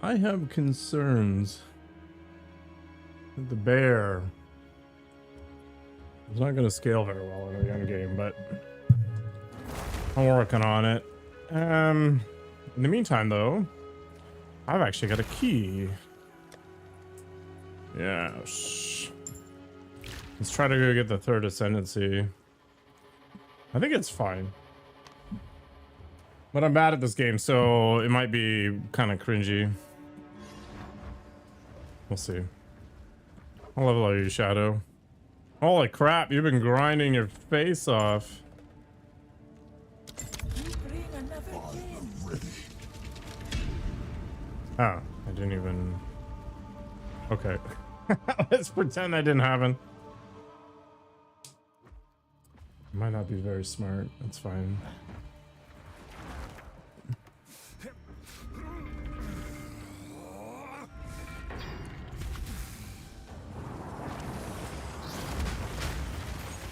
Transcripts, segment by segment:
I have concerns. The bear is not going to scale very well in the end game, but I'm working on it. In the meantime, though, I've actually got a key. Yes. Let's try to go get the third ascendancy. I think it's fine. But I'm bad at this game, so it might be kind of cringy. We'll see. What level are you, Shadow? Holy crap, you've been grinding your face off. Oh, I didn't even... Okay. Let's pretend that didn't happen. Might not be very smart. That's fine.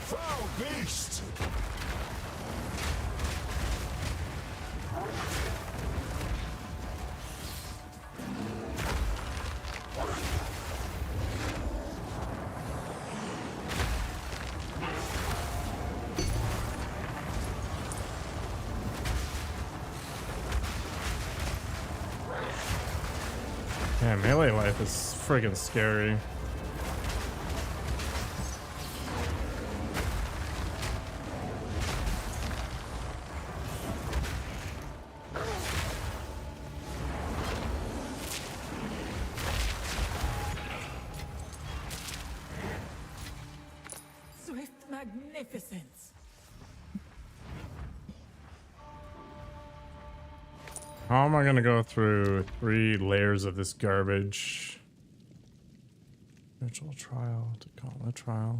Foul beast! Yeah, melee life is friggin' scary. Swift magnificence. How am I gonna go through 3 layers of this garbage? Ritual trial to gauntlet trial.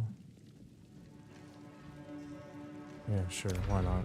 Yeah, sure, why not?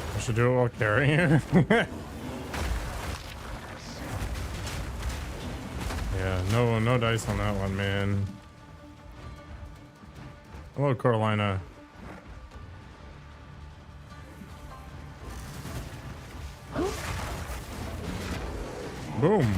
I should do it while carrying her. Yeah, no dice on that one, man. Hello, Carolina. Boom.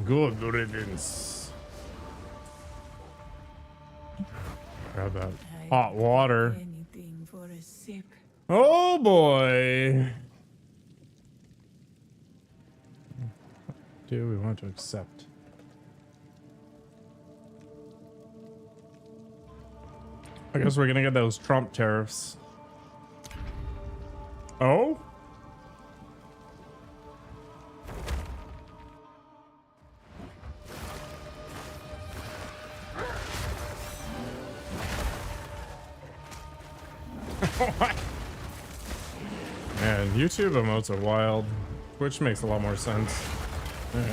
Good riddance. Grab that hot water. Anything for a sip. Oh boy. Do we want to accept? I guess we're gonna get those Trump tariffs. Oh? Man, YouTube emotes are wild. Twitch makes a lot more sense. Alright.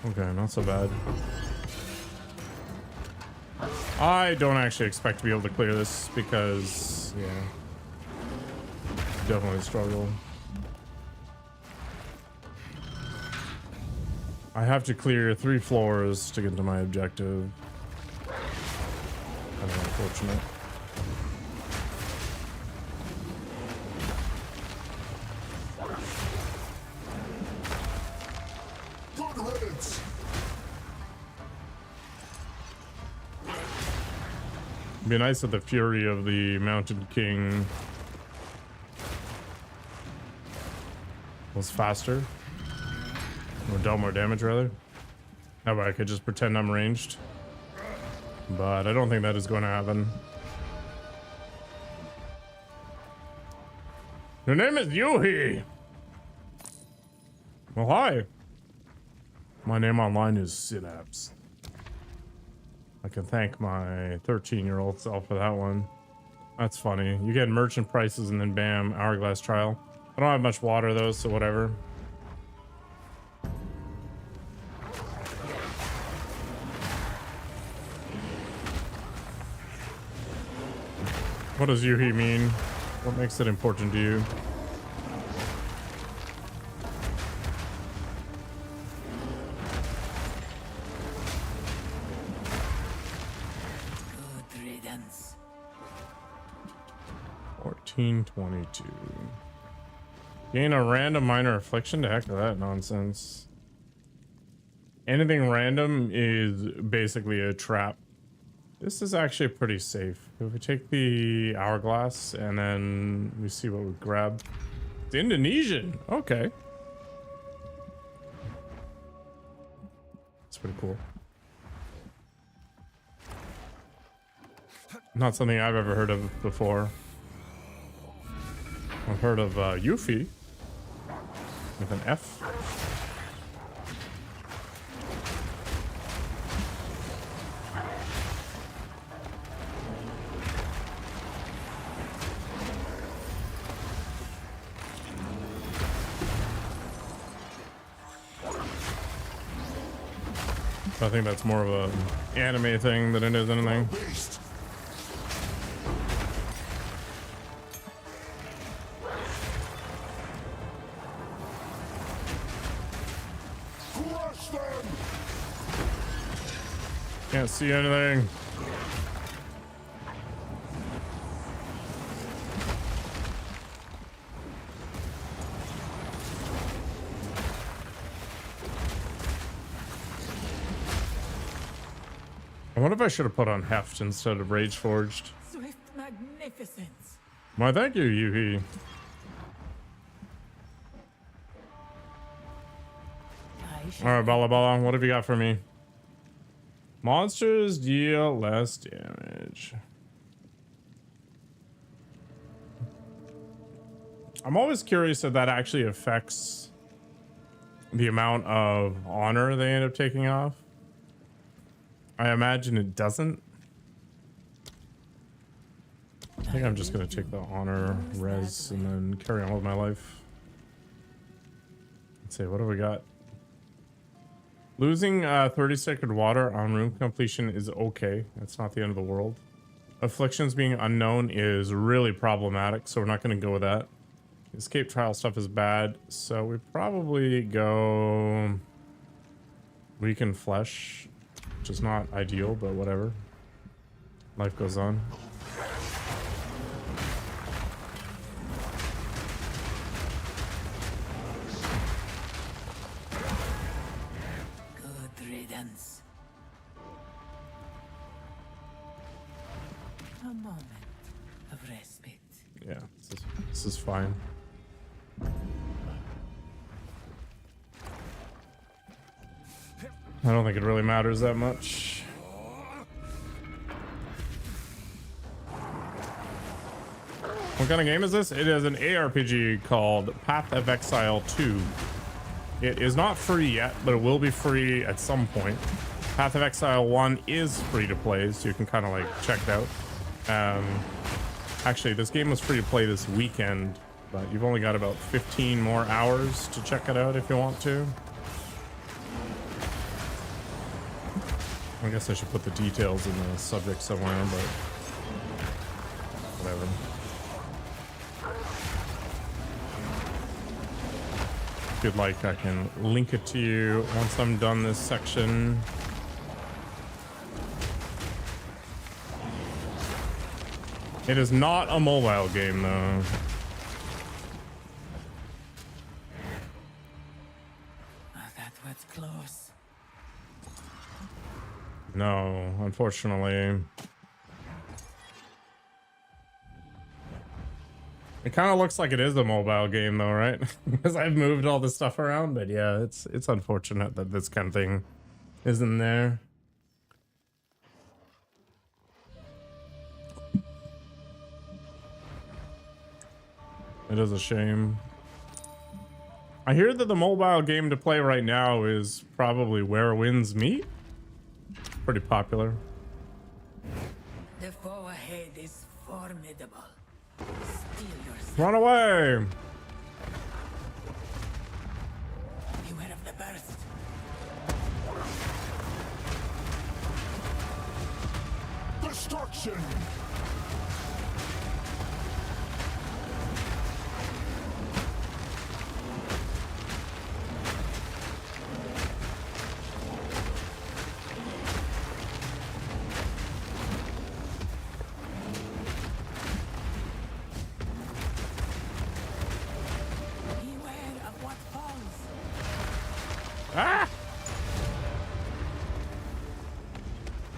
Okay, not so bad. I don't actually expect to be able to clear this because, yeah, definitely struggle. I have to clear 3 floors to get to my objective. Kind of unfortunate. It'd be nice if the fury of the Mountain King was faster. Or dealt more damage, rather. That way I could just pretend I'm ranged. but I don't think that is going to happen. Your name is Yuhi. Well, hi. My name online is Synapse. I can thank my 13-year-old self for that one. That's funny. You get merchant prices and then bam, hourglass trial. I don't have much water though, so whatever. What does Yuhi mean? What makes it important to you? Good riddance. 1422. Gain a random minor affliction? To heck with that nonsense. Anything random is basically a trap. This is actually pretty safe. If we take the hourglass and then we see what we grab. It's Indonesian. Okay. That's pretty cool. Not something I've ever heard of before. I've heard of Yuffie with an F. I think that's more of a anime thing than it is anything. Can't see anything. I wonder if I should have put on Heft instead of Rage Forged. Swift magnificence. Why, thank you, Yuhi. Alright, Bala Bala, what have you got for me? Monsters deal less damage. I'm always curious if that actually affects the amount of honor they end up taking off. I imagine it doesn't. I think I'm just gonna take the honor res and then carry on with my life. Let's see, what do we got? Losing 30 sacred water on room completion is okay. That's not the end of the world. Afflictions being unknown is really problematic, so we're not going to go with that. Escape trial stuff is bad, so we probably go weaken flesh, which is not ideal, but whatever. Life goes on. A moment of respite. Yeah, this is fine. I don't think it really matters that much. What kind of game is this? It is an ARPG called Path of Exile 2. It is not free yet, but it will be free at some point. Path of Exile 1 is free to play, so you can kind of like check it out. Actually, this game was free to play this weekend, but you've only got about 15 more hours to check it out if you want to. I guess I should put the details in the subject somewhere, but whatever. If you'd like, I can link it to you once I'm done this section. It is not a mobile game, though. That was close. No, unfortunately. It kind of looks like it is a mobile game, though, right? Because I've moved all this stuff around, but yeah, it's unfortunate that this kind of thing isn't there. It is a shame. I hear that the mobile game to play right now is probably Where Winds Meet. Pretty popular. The foe ahead is formidable. Steel yourself. Run away! Beware of the burst. Destruction! Beware of what falls. Ah!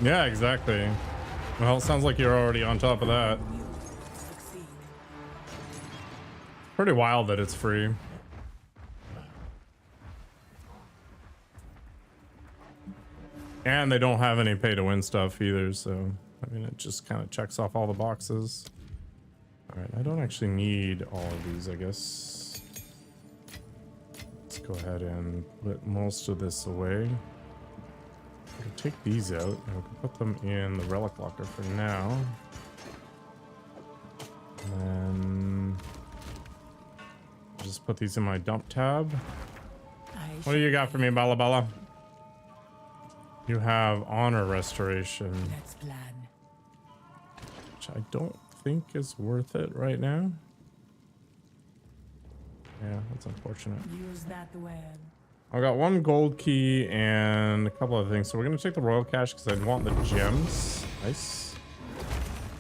Yeah, exactly. Well, it sounds like you're already on top of that. You succeed. Pretty wild that it's free. And they don't have any pay to win stuff either, so I mean it just kind of checks off all the boxes. Alright, I don't actually need all of these, I guess. Let's go ahead and put most of this away. We can take these out and we can put them in the relic locker for now. And then just put these in my dump tab. What do you got for me, Bala Bala? You have honor restoration, Let's plan. which I don't think is worth it right now. Yeah, that's unfortunate. Use that web. I got one gold key and a couple other things. So we're going to take the royal cache because I want the gems. Nice.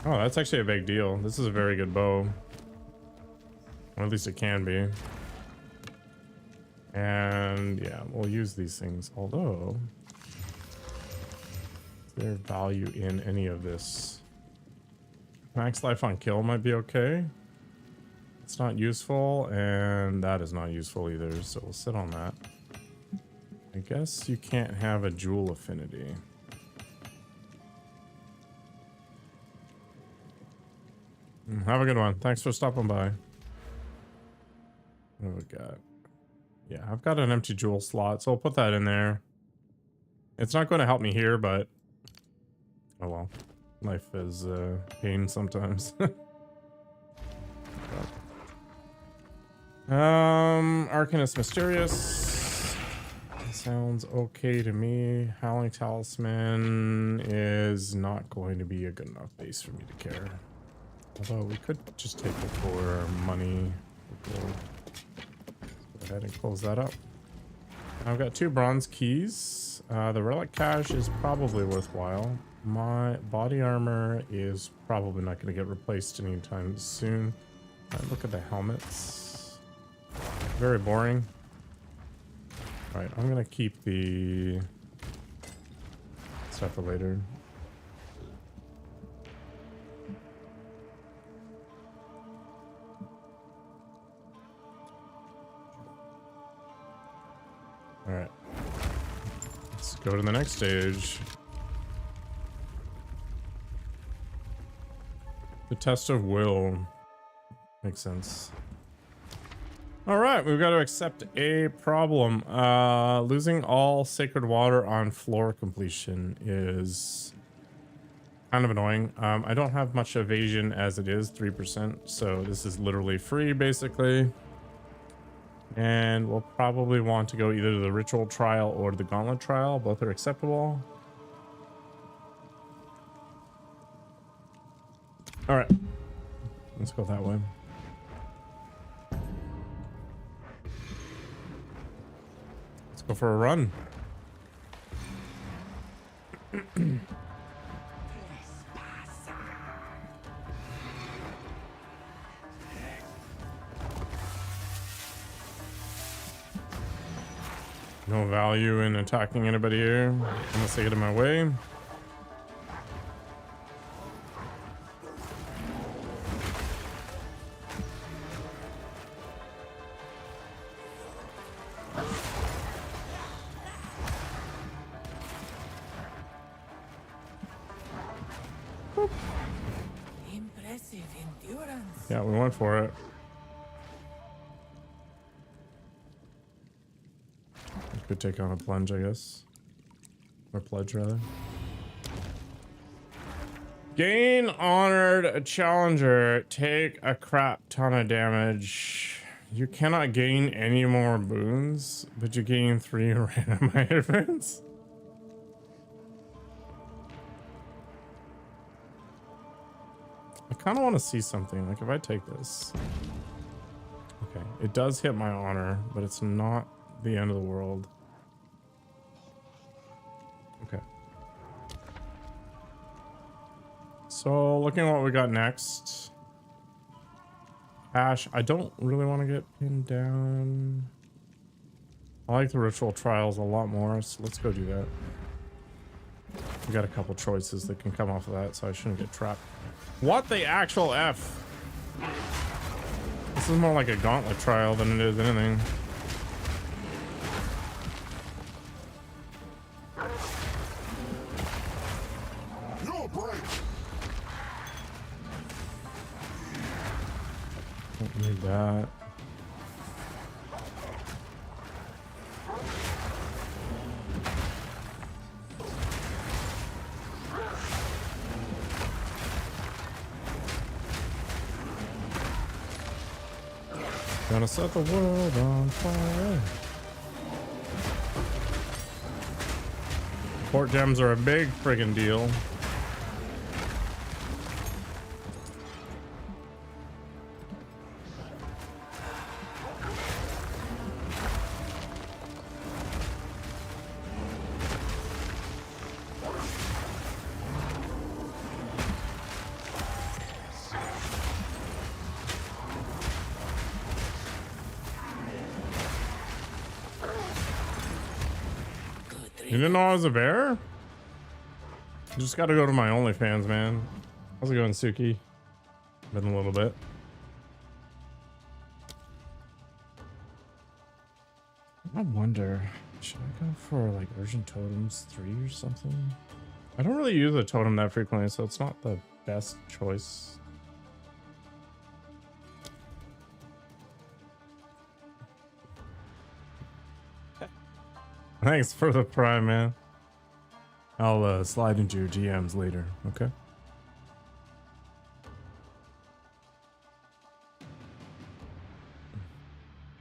Oh, that's actually a big deal. This is a very good bow. Or at least it can be. And yeah, we'll use these things. Although, is there value in any of this? Max life on kill might be okay. It's not useful, and that is not useful either. So we'll sit on that. I guess you can't have a jewel affinity. Have a good one. Thanks for stopping by. What do we got? Yeah, I've got an empty jewel slot, so I'll put that in there. It's not going to help me here, but oh well. Life is pain sometimes. Arcanist Mysterious. Sounds okay to me. Howling Talisman is not going to be a good enough base for me to care. Although we could just take it for money. Let's go ahead and close that up. I've got 2 bronze keys. The relic cache is probably worthwhile. My body armor is probably not going to get replaced anytime soon. Look at the helmets. Very boring. Alright, I'm going to keep the stuff for later. Alright. Let's go to the next stage. The test of will. Makes sense. Alright, we've got to accept a problem. Losing all sacred water on floor completion is kind of annoying. I don't have much evasion as it is, 3%. So this is literally free, basically. And we'll probably want to go either to the ritual trial or the gauntlet trial. Both are acceptable. All right, let's go that way. Let's go for a run. No value in attacking anybody here unless they get in my way. Impressive endurance. Yeah, we went for it. Could take on a plunge, I guess. Or pledge, rather. Gain honored challenger. Take a crap ton of damage. You cannot gain any more boons, but you gain 3 random events. I kind of want to see something. Like if I take this. Okay, it does hit my honor, but it's not the end of the world. Okay. So looking at what we got next. Cash. I don't really want to get pinned down. I like the ritual trials a lot more, so let's go do that. We got a couple choices that can come off of that, so I shouldn't get trapped. What the actual F? This is more like a gauntlet trial than it is anything. No break. Don't need that. Gonna set the world on fire. Port gems are a big friggin' deal. You didn't know I was a bear? You just gotta go to my OnlyFans, man. How's it going, Suki? Been a little bit. I wonder, should I go for like Urgent Totems 3 or something? I don't really use a totem that frequently, so it's not the best choice. Thanks for the prime, man. I'll slide into your DMs later, okay?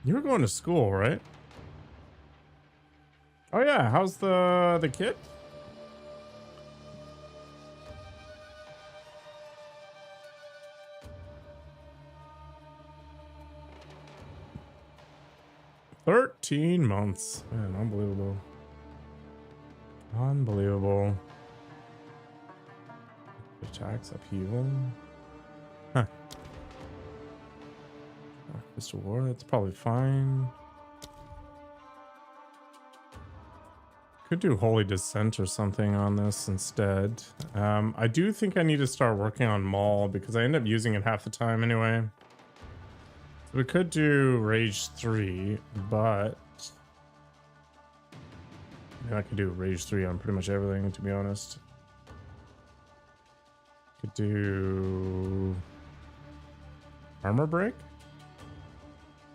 You were going to school, right? Oh yeah, how's the kid? "13 months. Man, unbelievable. Unbelievable. Attacks, upheaval. Huh. Mr. War, that's probably fine. Could do Holy Descent or something on this instead. I do think I need to start working on Maul because I end up using it half the time anyway. We could do Rage 3, but I could do Rage 3 on pretty much everything, to be honest. Could do Armor Break.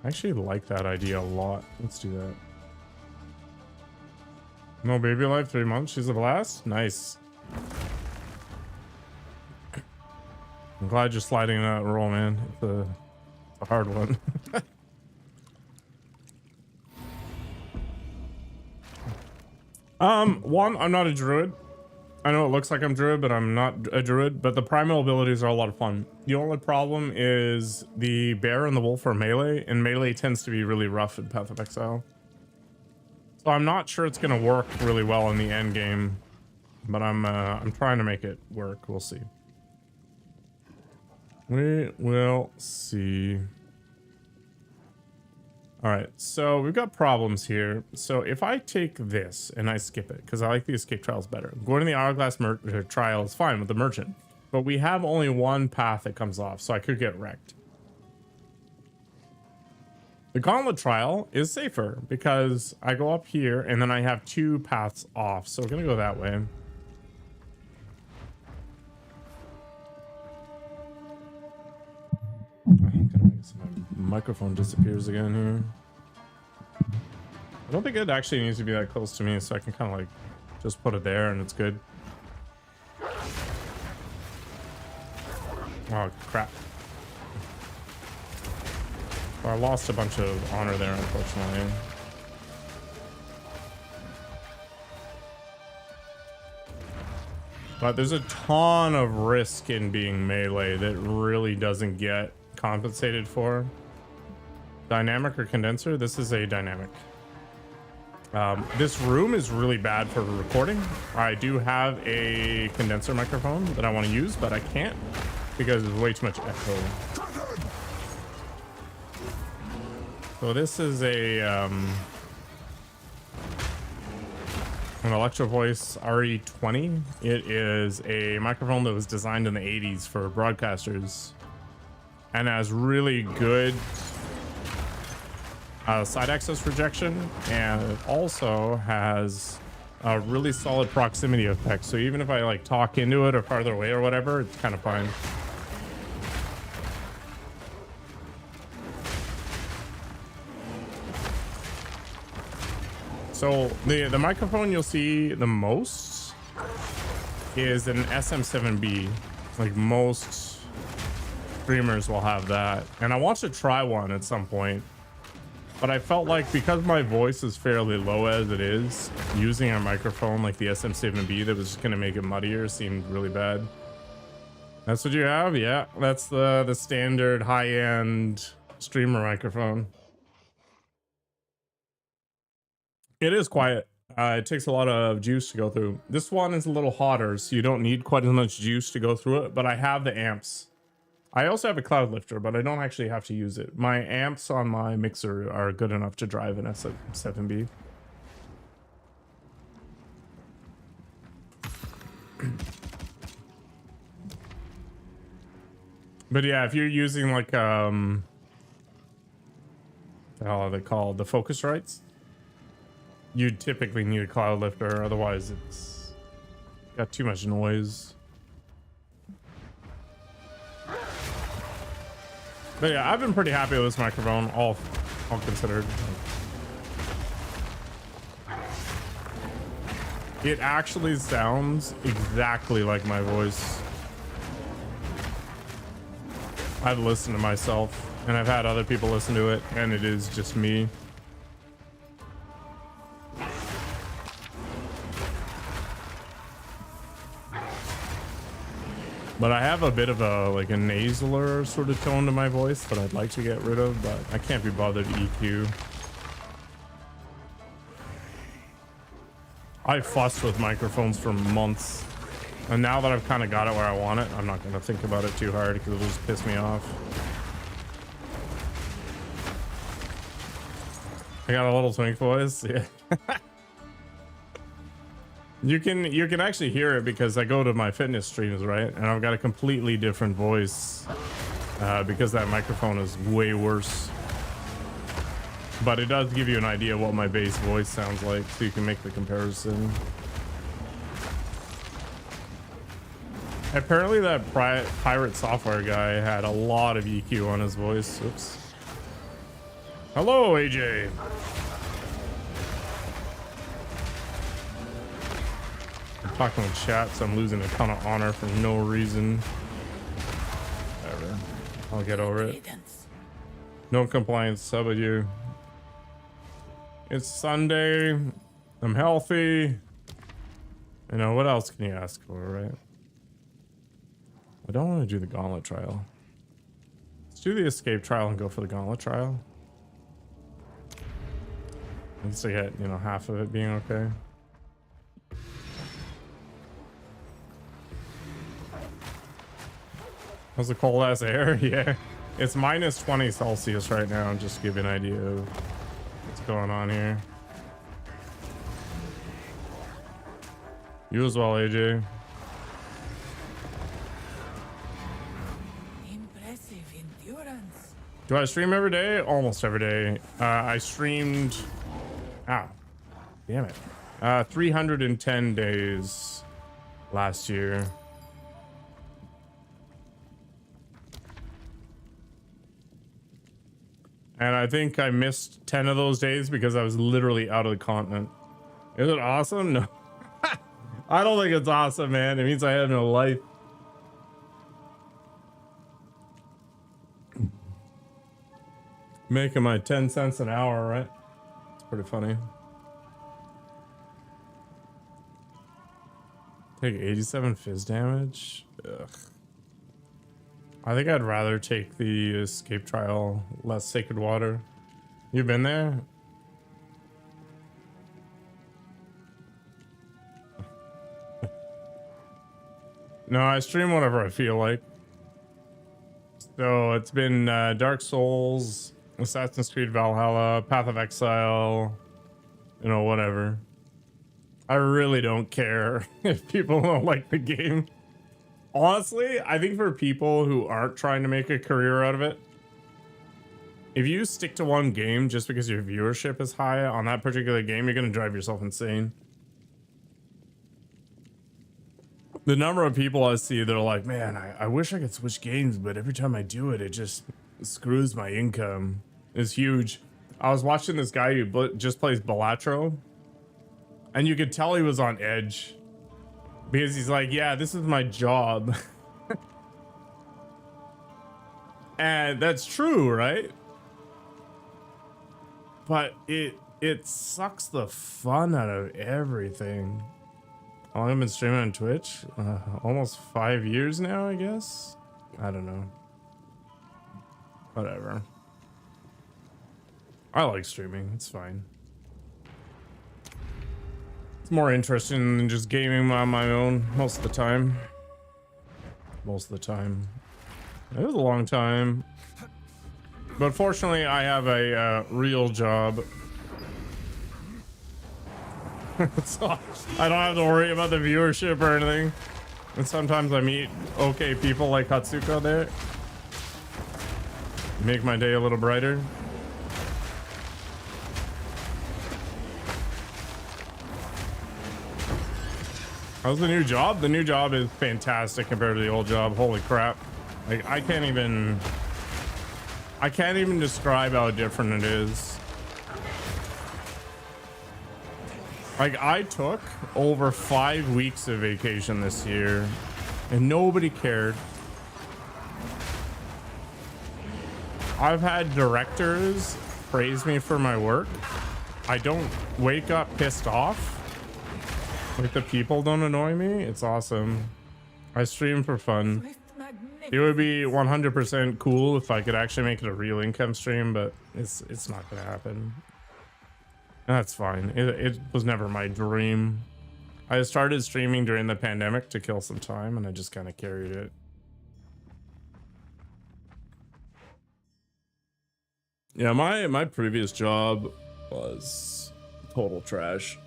I actually like that idea a lot. Let's do that. No baby life, 3 months. She's a blast. Nice. I'm glad you're sliding in that roll, man. It's a hard one. One, I'm not a druid. I know it looks like I'm druid, but I'm not a druid. But the primal abilities are a lot of fun. The only problem is the bear and the wolf are melee, and melee tends to be really rough in Path of Exile. So I'm not sure it's gonna work really well in the end game, but I'm trying to make it work. We'll see. We will see. All right, so we've got problems here. So if I take this and I skip it, because I like the escape trials better. Going to the Hourglass trial is fine with the merchant, but we have only one path that comes off, so I could get wrecked. The Gauntlet trial is safer because I go up here and then I have 2 paths off, so we're gonna go that way. I'm gonna make so my microphone disappears again here. I don't think it actually needs to be that close to me, so I can kind of like just put it there and it's good. Oh crap. Well, I lost a bunch of honor there, unfortunately. But there's a ton of risk in being melee that really doesn't get compensated for. Dynamic or condenser? This is a dynamic. This room is really bad for recording. I do have a condenser microphone that I want to use, but I can't because there's way too much echo. So this is a an Electro Voice RE20. It is a microphone that was designed in the 80s for broadcasters and has really good side access rejection, and it also has a really solid proximity effect. So even if I like talk into it or farther away or whatever, it's kind of fine. So the microphone you'll see the most is an SM7B. Like most streamers will have that, and I want to try one at some point. But I felt like because my voice is fairly low as it is, using a microphone like the SM7B that was just gonna make it muddier seemed really bad. That's what you have? Yeah, that's the standard high-end streamer microphone. It is quiet. It takes a lot of juice to go through. This one is a little hotter, so you don't need quite as much juice to go through it, but I have the amps. I also have a cloud lifter, but I don't actually have to use it. My amps on my mixer are good enough to drive an SM7B. But yeah, if you're using like what the hell are they called? The Focusrites? You typically need a cloud lifter, otherwise it's got too much noise. But yeah, I've been pretty happy with this microphone, all considered. It actually sounds exactly like my voice. I've listened to myself, and I've had other people listen to it, and it is just me. But I have a bit of a like a nasaler sort of tone to my voice that I'd like to get rid of, but I can't be bothered to EQ. I fussed with microphones for months, and now that I've kind of got it where I want it, I'm not going to think about it too hard because it'll just piss me off. I got a little twink voice, yeah. You can actually hear it because I go to my fitness streams, right? And I've got a completely different voice because that microphone is way worse. But it does give you an idea what my bass voice sounds like, so you can make the comparison. Apparently that pirate software guy had a lot of EQ on his voice. Oops. Hello, AJ. Talking with chat, so I'm losing a ton of honor for no reason. Whatever. I'll get over it. No complaints. How about you? It's Sunday. I'm healthy. You know, what else can you ask for, right? I don't want to do the gauntlet trial. Let's do the escape trial and go for the gauntlet trial. At least I get, you know, half of it being okay. How's the cold ass air? Yeah, it's minus 20 Celsius right now, just to give you an idea of what's going on here. You as well, AJ. Impressive endurance. Do I stream every day? Almost every day. I streamed, ow, damn it, 310 days last year. And I think I missed 10 of those days because I was literally out of the continent. Is it awesome? No. I don't think it's awesome, man. It means I have no life. Making my 10 cents an hour, right? It's pretty funny. Take 87 fizz damage? Ugh. I think I'd rather take the escape trial, less sacred water. You been there? No, I stream whatever I feel like. So it's been Dark Souls, Assassin's Creed Valhalla, Path of Exile, you know, whatever. I really don't care if people don't like the game. Honestly, I think for people who aren't trying to make a career out of it, if you stick to one game just because your viewership is high on that particular game, you're going to drive yourself insane. The number of people I see that are like, man, I wish I could switch games, but every time I do it, it just screws my income. Is huge. I was watching this guy who just plays Balatro, and you could tell he was on edge. Because he's like, yeah, this is my job. And that's true, right? But it sucks the fun out of everything. Oh, I've been streaming on Twitch almost 5 years now, I guess. I don't know. Whatever. I like streaming. It's fine. More interesting than just gaming on my own most of the time. Most of the time. It was a long time. But fortunately, I have a real job. So I don't have to worry about the viewership or anything. And sometimes I meet okay people like Hatsuko there. Make my day a little brighter. How's the new job? The new job is fantastic compared to the old job. Holy crap. Like I can't even describe how different it is. Like I took over 5 weeks of vacation this year and nobody cared. I've had directors praise me for my work. I don't wake up pissed off. Like the people don't annoy me. It's awesome. I stream for fun. It would be 100% cool if I could actually make it a real income stream, but it's not gonna happen. That's fine. It was never my dream. I started streaming during the pandemic to kill some time, and I just kind of carried it. Yeah, my previous job was total trash.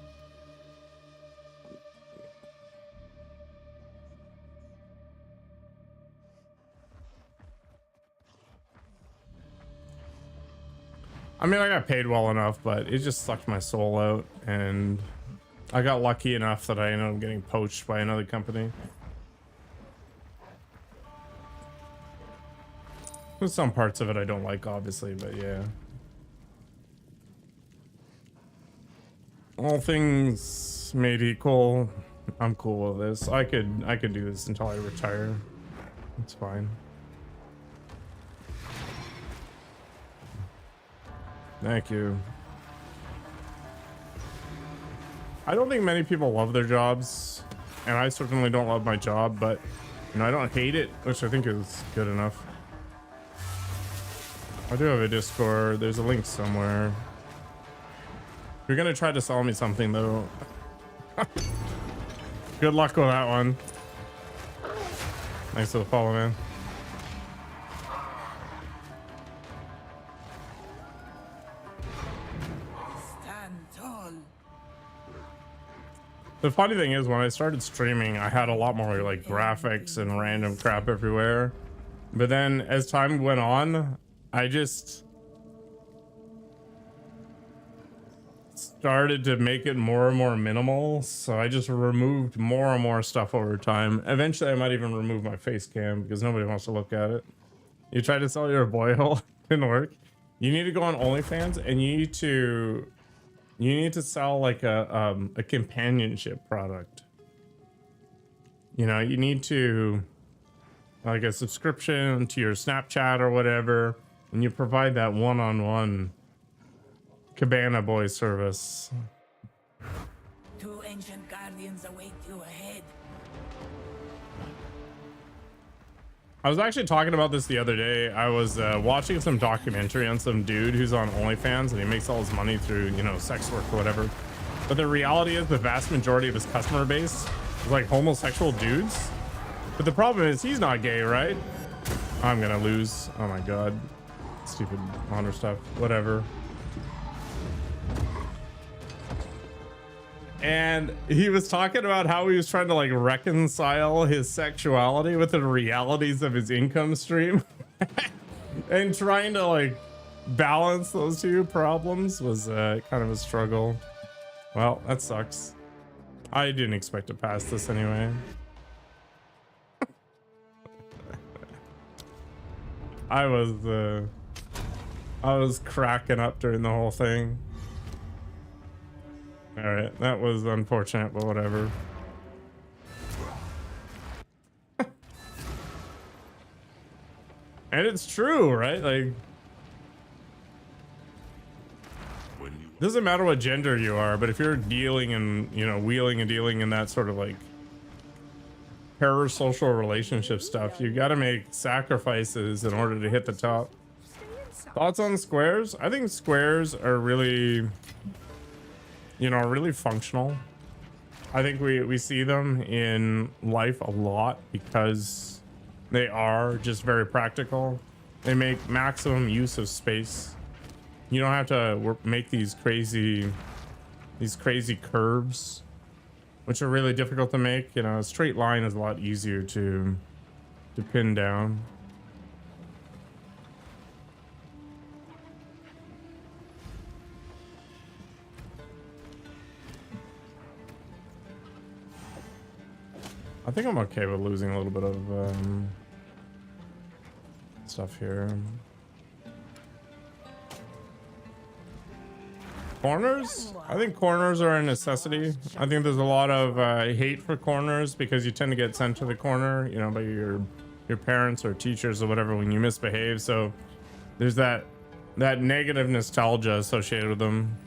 I mean, I got paid well enough, but it just sucked my soul out, and I got lucky enough that I ended up getting poached by another company. There's some parts of it I don't like, obviously, but yeah. All things made equal, I'm cool with this. I could do this until I retire. It's fine. Thank you. I don't think many people love their jobs, and I certainly don't love my job, but you know, I don't hate it, which I think is good enough. I do have a Discord. There's a link somewhere. If you're gonna try to sell me something though, good luck with that one. Thanks for the follow, man. The funny thing is, when I started streaming, I had a lot more like graphics and random crap everywhere. But then as time went on, I just started to make it more and more minimal. So I just removed more and more stuff over time. Eventually, I might even remove my face cam because nobody wants to look at it. You tried to sell your boy hole, didn't work. You need to go on OnlyFans and you need to sell like a companionship product. You know, you need to like a subscription to your Snapchat or whatever, and you provide that one-on-one Cabana Boy service. Two ancient guardians await you ahead. I was actually talking about this the other day. I was watching some documentary on some dude who's on OnlyFans and he makes all his money through, you know, sex work or whatever. But the reality is the vast majority of his customer base is like homosexual dudes. But the problem is he's not gay, right? I'm gonna lose. Oh my god. Stupid honor stuff. Whatever. And he was talking about how he was trying to like reconcile his sexuality with the realities of his income stream. And trying to like balance those two problems was kind of a struggle. Well, that sucks. I didn't expect to pass this anyway. I was cracking up during the whole thing. All right, that was unfortunate, but whatever. And it's true, right? Like, doesn't matter what gender you are, but if you're dealing and, you know, wheeling and dealing in that sort of like parasocial relationship stuff, you got to make sacrifices in order to hit the top. Thoughts on squares? I think squares are really, you know, really functional. I think we see them in life a lot because they are just very practical. They make maximum use of space. You don't have to make these crazy curves, which are really difficult to make. You know, a straight line is a lot easier to pin down. I think I'm okay with losing a little bit of stuff here. Corners? I think corners are a necessity. I think there's a lot of hate for corners because you tend to get sent to the corner, you know, by your parents or teachers or whatever when you misbehave. So there's that negative nostalgia associated with them.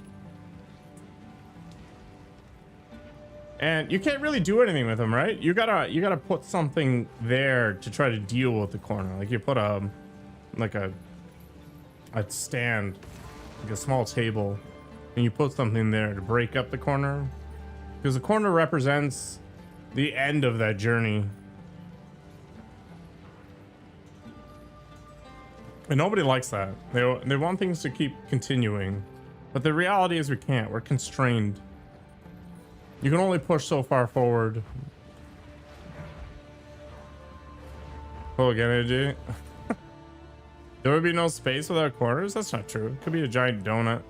And you can't really do anything with them, right? You gotta put something there to try to deal with the corner. Like you put a stand, like a small table, and you put something there to break up the corner, because the corner represents the end of that journey. And nobody likes that. They want things to keep continuing, but the reality is we can't. We're constrained. You can only push so far forward. Full energy. There would be no space without corners? That's not true. It could be a giant donut.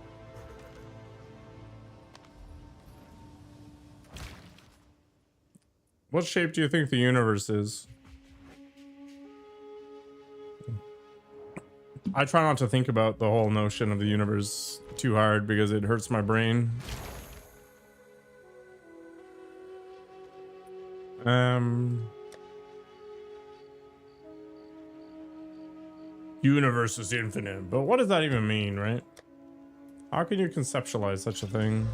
What shape do you think the universe is? I try not to think about the whole notion of the universe too hard because it hurts my brain. Universe is infinite, but what does that even mean, right? How can you conceptualize such a thing?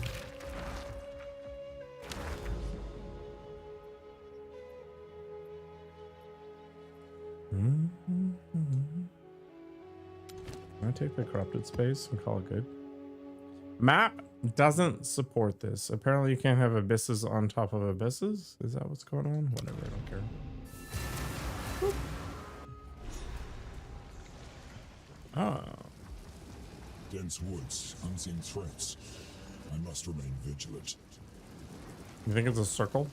Can I take the corrupted space and call it good? Map doesn't support this. Apparently you can't have abysses on top of abysses. Is that what's going on? Whatever, I don't care. Whoop. Oh. Dense woods, unseen threats. I must remain vigilant. You think it's a circle?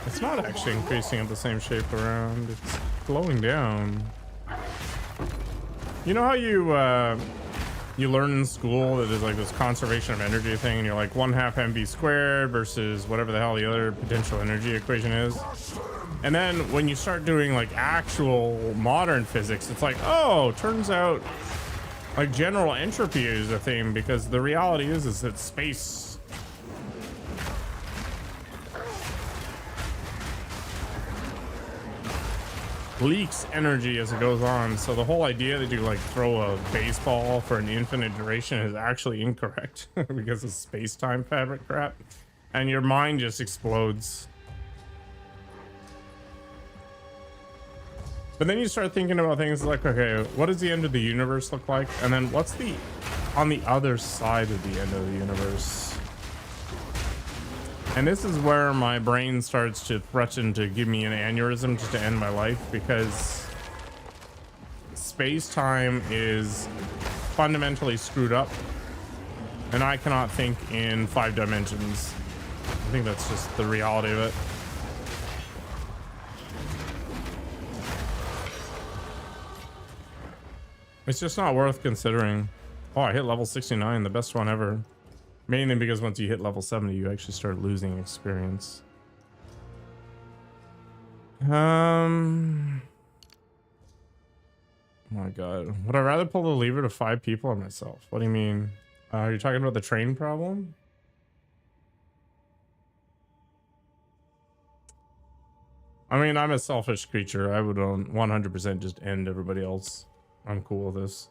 It's not actually increasing at the same shape around. It's slowing down. You know how you learn in school that there's like this conservation of energy thing, and you're like 1/2 mv squared versus whatever the hell the other potential energy equation is. And then when you start doing like actual modern physics, it's like, oh, turns out like general entropy is a thing, because the reality is that space leaks energy as it goes on. So the whole idea that you like throw a baseball for an infinite duration is actually incorrect because of space-time fabric crap, and your mind just explodes. But then you start thinking about things like, okay, what does the end of the universe look like? And then what's the on the other side of the end of the universe? And this is where my brain starts to threaten to give me an aneurysm just to end my life, because space-time is fundamentally screwed up, and I cannot think in 5 dimensions. I think that's just the reality of it. It's just not worth considering. Oh, I hit level 69, the best one ever. Mainly because once you hit level 70, you actually start losing experience. Oh my god. Would I rather pull the lever to 5 people or myself? What do you mean? You're talking about the train problem? I mean, I'm a selfish creature. I would 100% just end everybody else. I'm cool with this.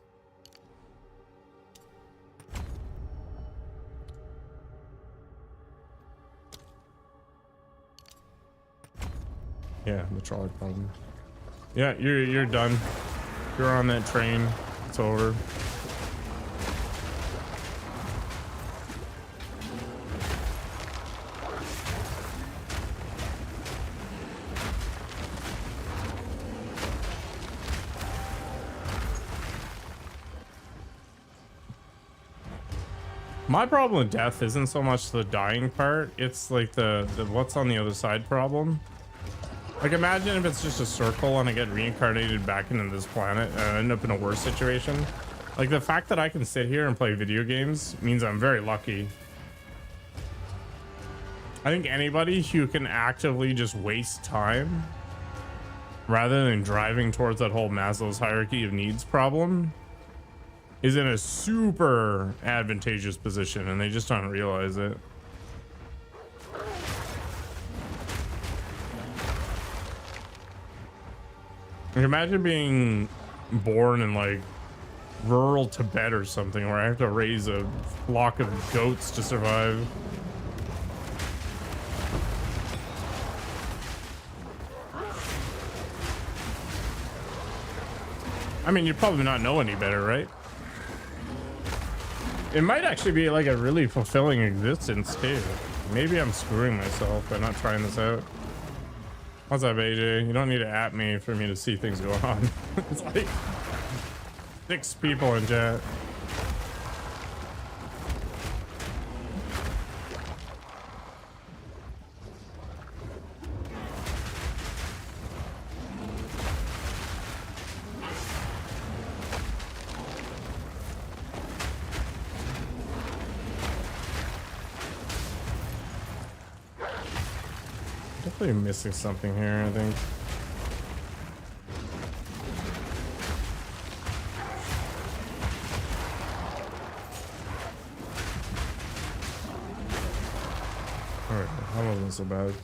Yeah, the trolley problem. Yeah, you're done. You're on that train. It's over. My problem with death isn't so much the dying part, it's like the what's on the other side problem. Like, imagine if it's just a circle and I get reincarnated back into this planet and I end up in a worse situation. Like, the fact that I can sit here and play video games means I'm very lucky. I think anybody who can actively just waste time rather than driving towards that whole Maslow's hierarchy of needs problem is in a super advantageous position, and they just don't realize it. Like, imagine being born in like rural Tibet or something, where I have to raise a flock of goats to survive. I mean, you probably not know any better, right? It might actually be like a really fulfilling existence too. Maybe I'm screwing myself by not trying this out. What's up, AJ? You don't need to at me for me to see things going on. It's like 6 people in chat. Definitely missing something here, I think. Alright, that wasn't so bad.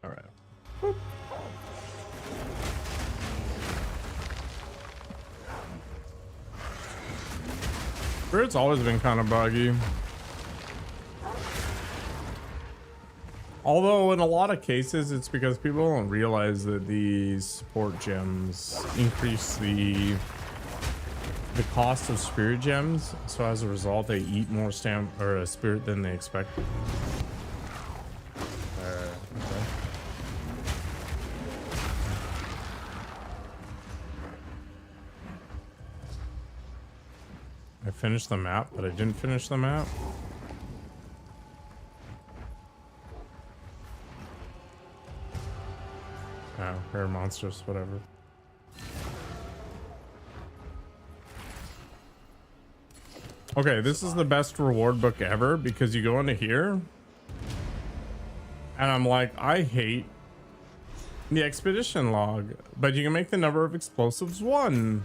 Alright. Druids always been kind of buggy. Although in a lot of cases it's because people don't realize that these support gems increase the cost of spirit gems, so as a result they eat more stamp or spirit than they expected. Okay. I finished the map, but I didn't finish the map. No, rare monsters, whatever. Okay, this is the best reward book ever because you go into here and I'm like, I hate the expedition log, but you can make the number of explosives 1,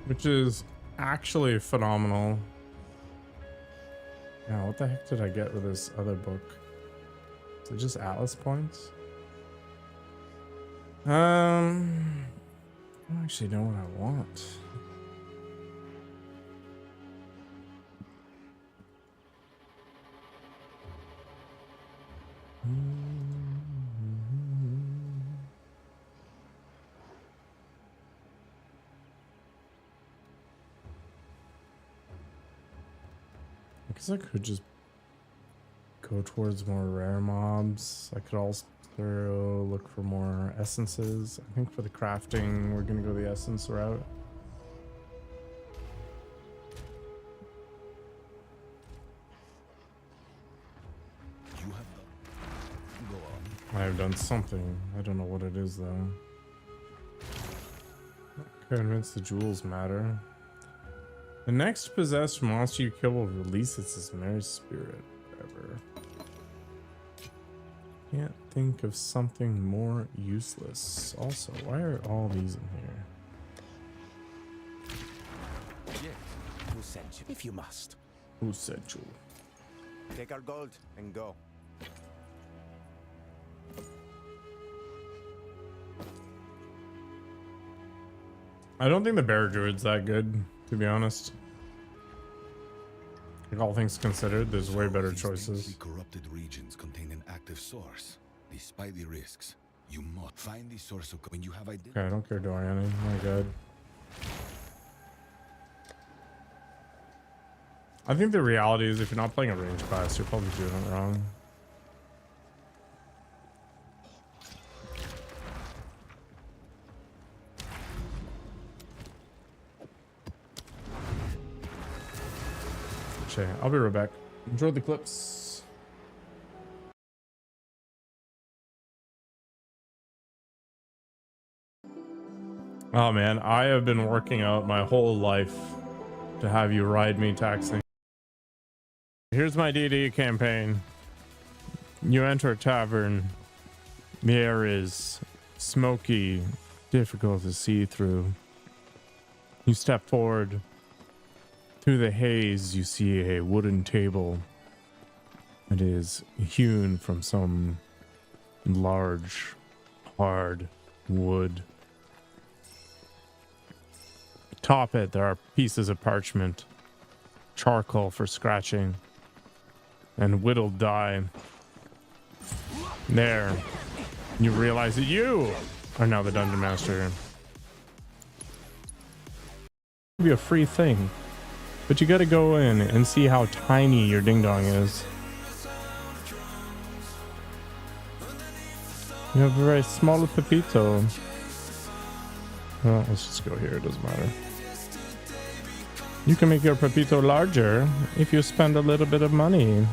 which is actually phenomenal. Now, what the heck did I get with this other book? Is it just Atlas points? I don't actually know what I want. I guess I could just go towards more rare mobs. I could also look for more essences. I think for the crafting, we're gonna go the essence route. I have done something. I don't know what it is though. Not convinced the jewels matter. The next possessed monster you kill will release its merry spirit forever. Can't think of something more useless. Also, why are all these in here? Yes, who sent you? If you must. Who sent you? Take our gold and go. I don't think the bear druid's that good, to be honest. Like, all things considered, there's way better choices. The corrupted regions contain an active source. Despite the risks, you must find the source of when you have identified. Okay, I don't care, Dorian. My god. I think the reality is if you're not playing a range class, you're probably doing it wrong. Okay, I'll be right back. Enjoy the clips. Oh man, I have been working out my whole life to have you ride me taxing. Here's my DD campaign. You enter a tavern. The air is smoky, difficult to see through. You step forward. Through the haze, you see a wooden table. It is hewn from some large, hard wood. Atop it, there are pieces of parchment, charcoal for scratching, and whittled dye. There, you realize that you are now the dungeon master. It'll be a free thing. But you gotta go in and see how tiny your ding dong is. You have a very small pepito. Well, let's just go here, it doesn't matter. You can make your pepito larger if you spend a little bit of money.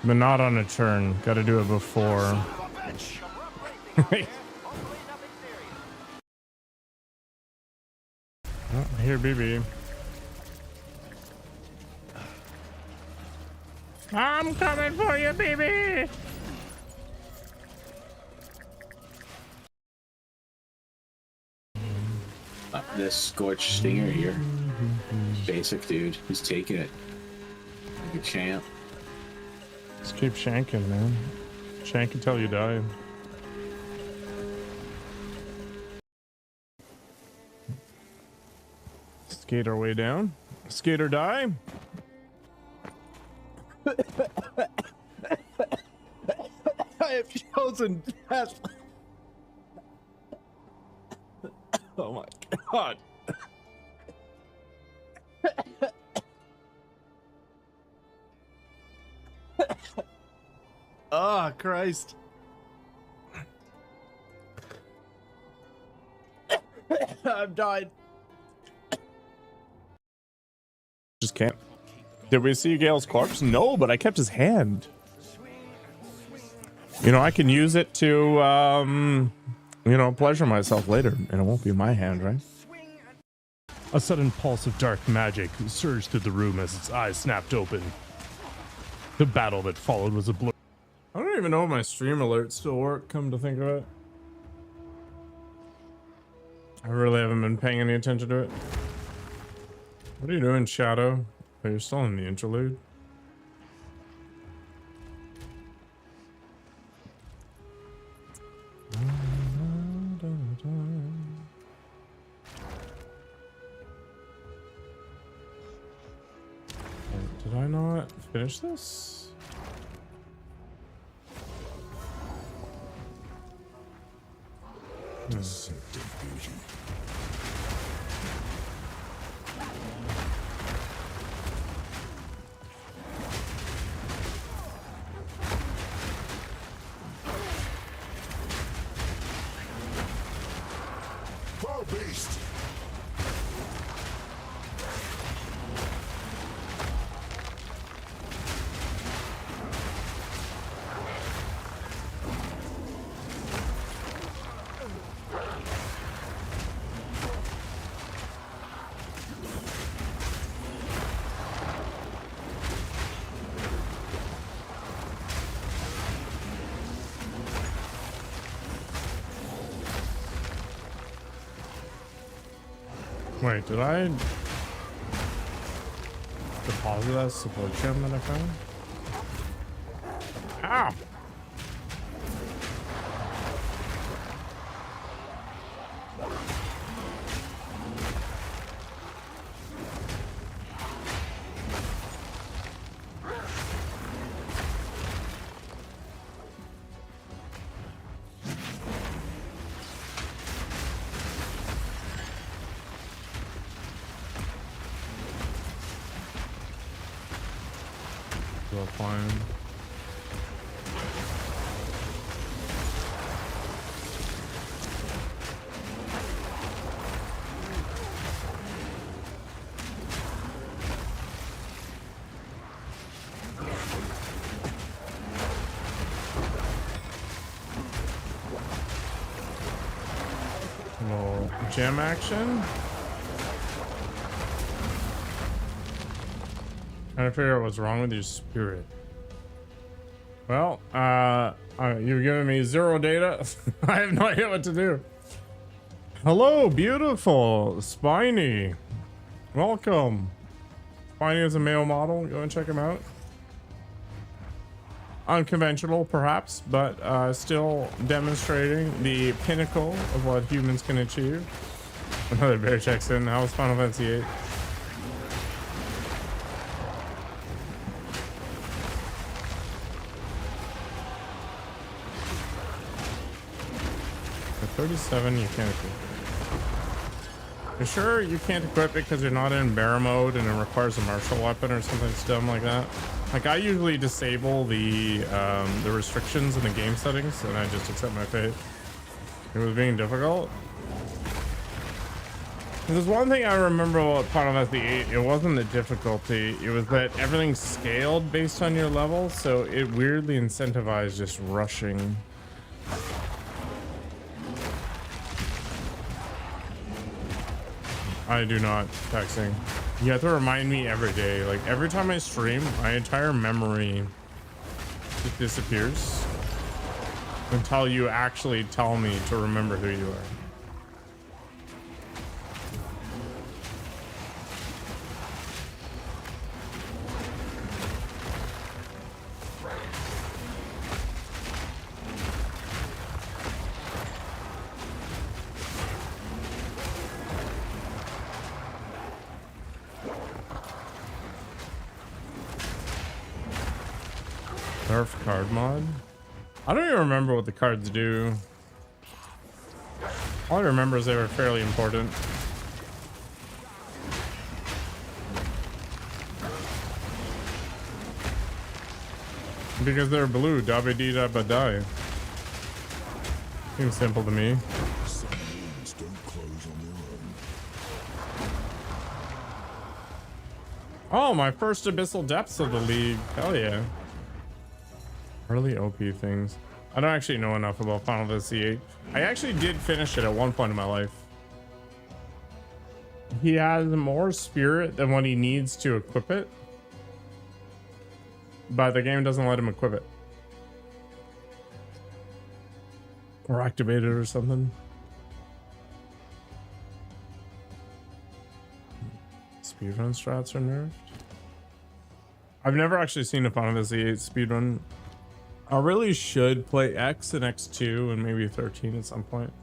But not on a turn. Gotta do it before. Oh, here, BB. I'm coming for you, BB. This scorched stinger here. Basic dude. He's taking it like a champ. Just keep shanking, man. Shank until you die. skate our way down. Skate or die. I have chosen death. Oh my god. Oh, Christ. I've died. Just can't. Did we see Gale's corpse? No, but I kept his hand. You know, I can use it to, you know, pleasure myself later, and it won't be my hand, right? A sudden pulse of dark magic surged through the room as its eyes snapped open. The battle that followed was a blur. I don't even know if my stream alerts still work, come to think of it. I really haven't been paying any attention to it. What are you doing, Shadow? Oh, you're still in the interlude. Wait, did I not finish this? Deceptive beauty. Foul beast! Wait, did I deposit that support gem that I found? Ow! Fine. Little gem action. Trying to figure out what's wrong with your spirit. Well, you've given me zero data. I have no idea what to do. Hello, beautiful Spiny. Welcome. Spiny is a male model. Go and check him out. Unconventional, perhaps, but still demonstrating the pinnacle of what humans can achieve. Another bear checks in. How was Final Fantasy VIII? At 37, you can't equip. You sure you can't equip it because you're not in bear mode and it requires a martial weapon or something dumb like that? Like, I usually disable the restrictions in the game settings and I just accept my fate. It was being difficult. There's one thing I remember about Final Fantasy VIII. It wasn't the difficulty. It was that everything scaled based on your level, so it weirdly incentivized just rushing. I do not texting. You have to remind me every day. Like every time I stream, my entire memory just disappears until you actually tell me to remember who you are. Nerf card mod. I don't even remember what the cards do. All I remember is they were fairly important. Because they're blue, dabba dee dabba die. Seems simple to me. Some wounds don't close on their own. Oh, my first Abyssal Depths of the league. Hell yeah. Early OP things. I don't actually know enough about Final Fantasy VIII. I actually did finish it at one point in my life. He has more spirit than what he needs to equip it. But the game doesn't let him equip it. Or activate it or something. Speedrun strats are nerfed. I've never actually seen a Final Fantasy VIII speedrun. I really should play X and X2 and maybe 13 at some point.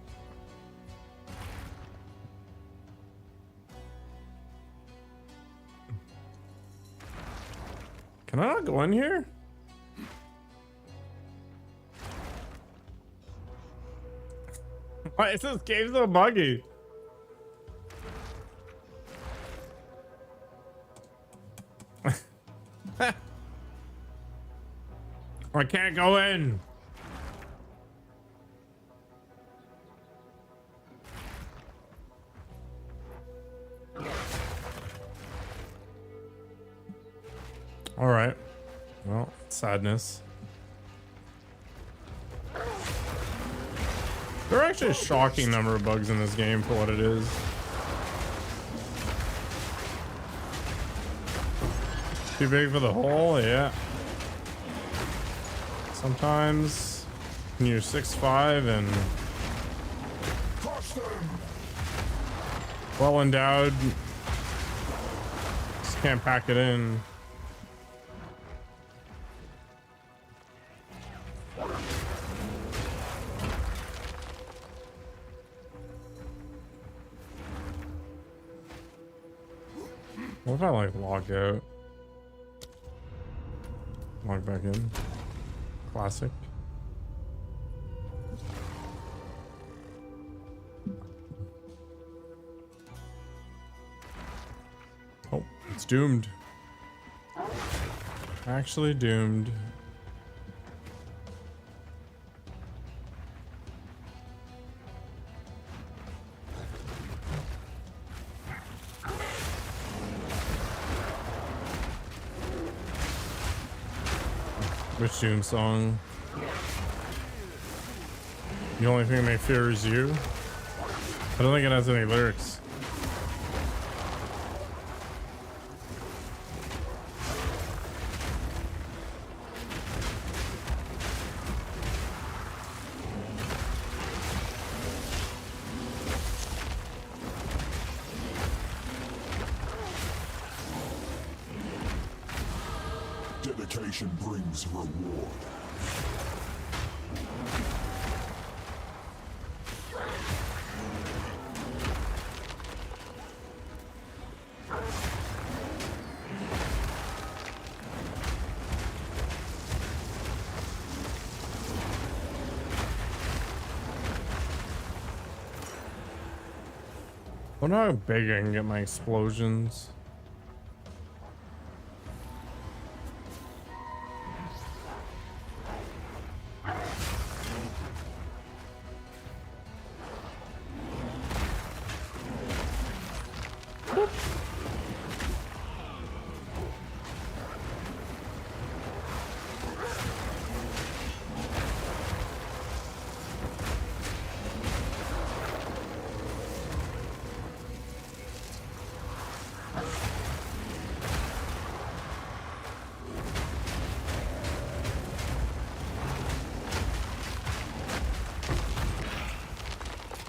Can I not go in here? Why is this game so buggy? I can't go in. All right. Well, sadness. There are actually a shocking number of bugs in this game for what it is. Too big for the hole, yeah. Sometimes when you're 6'5" and well endowed, just can't pack it in. What if I like log out? Log back in. Classic. Oh, it's doomed. Actually doomed. Which Doom song? The only thing they fear is you? I don't think it has any lyrics. Dedication brings reward. I wonder how big I can get my explosions.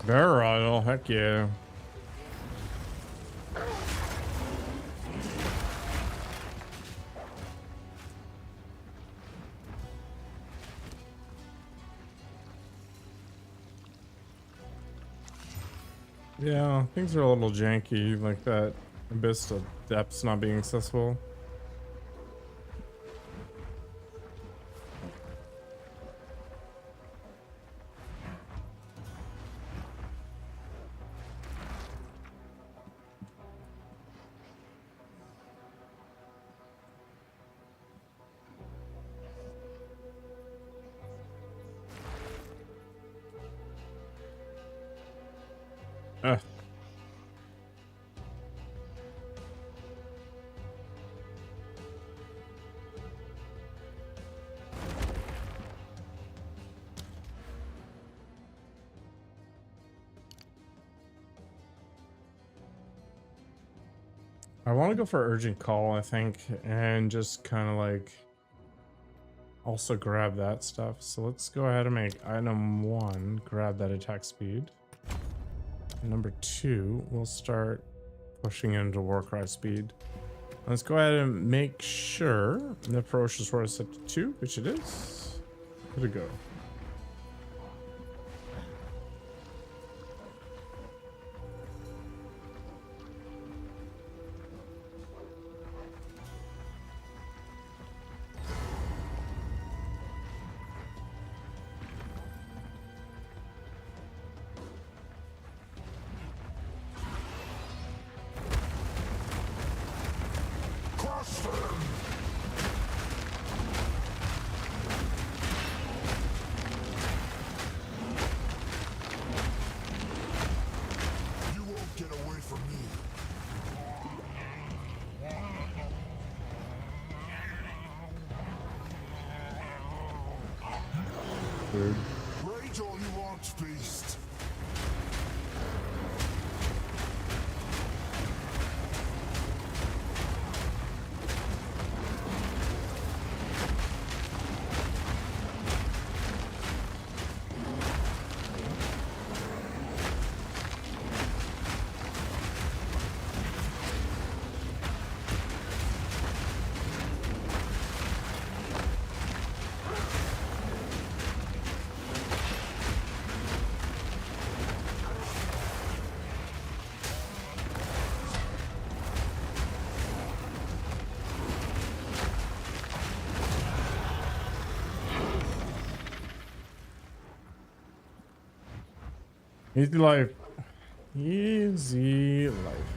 Barrel idle, heck yeah. Yeah, things are a little janky, like that abyss of depths not being accessible. Ugh. I want to go for urgent call, I think, and just kind of like also grab that stuff. So let's go ahead and make item 1, grab that attack speed. Number 2, we'll start pushing into Warcry speed. Let's go ahead and make sure the ferocious roar is set to 2, which it is. Good to go. You won't get away from me. Weird. Rage all you want, beast. Easy life. Easy life.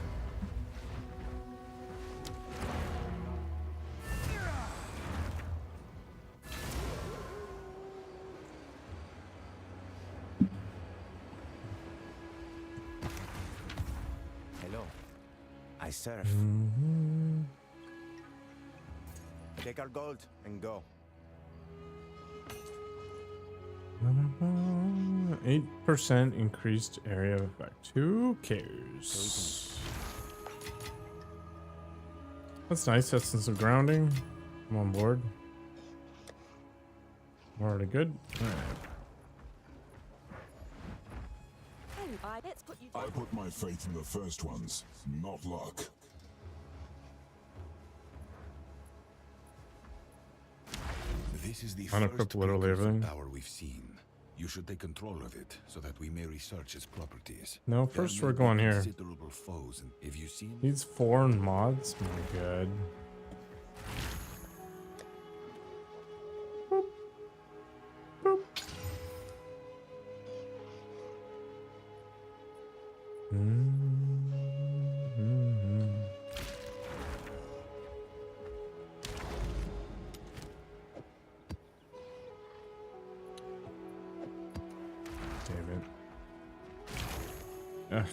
Hello. I serve. Take our gold and go. 8% increased area of effect. Who cares? That's nice. That's some grounding. I'm on board. We're already good. All right. I put my faith in the first ones, not luck. This is the Unequip first literally Frequency everything. tower we've seen. You should take control of it so that we may research its properties. No, There first may we're be going here. considerable foes, and if you see them, These foreign mods. My god. Boop. Boop. David. Ugh.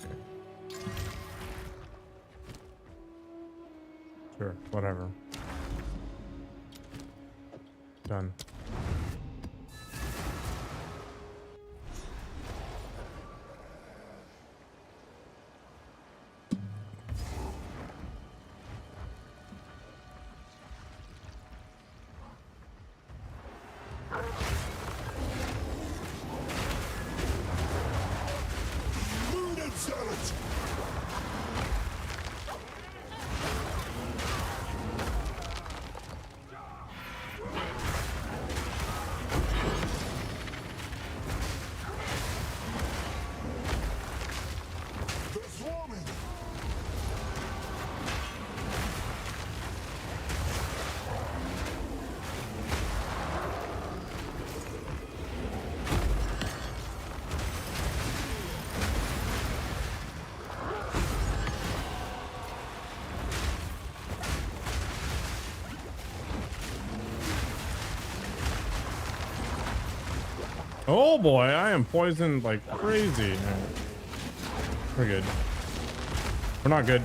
Sure, whatever. Done. Moon Zealot! They're swarming! Oh boy, I am poisoned like crazy. We're good. We're not good.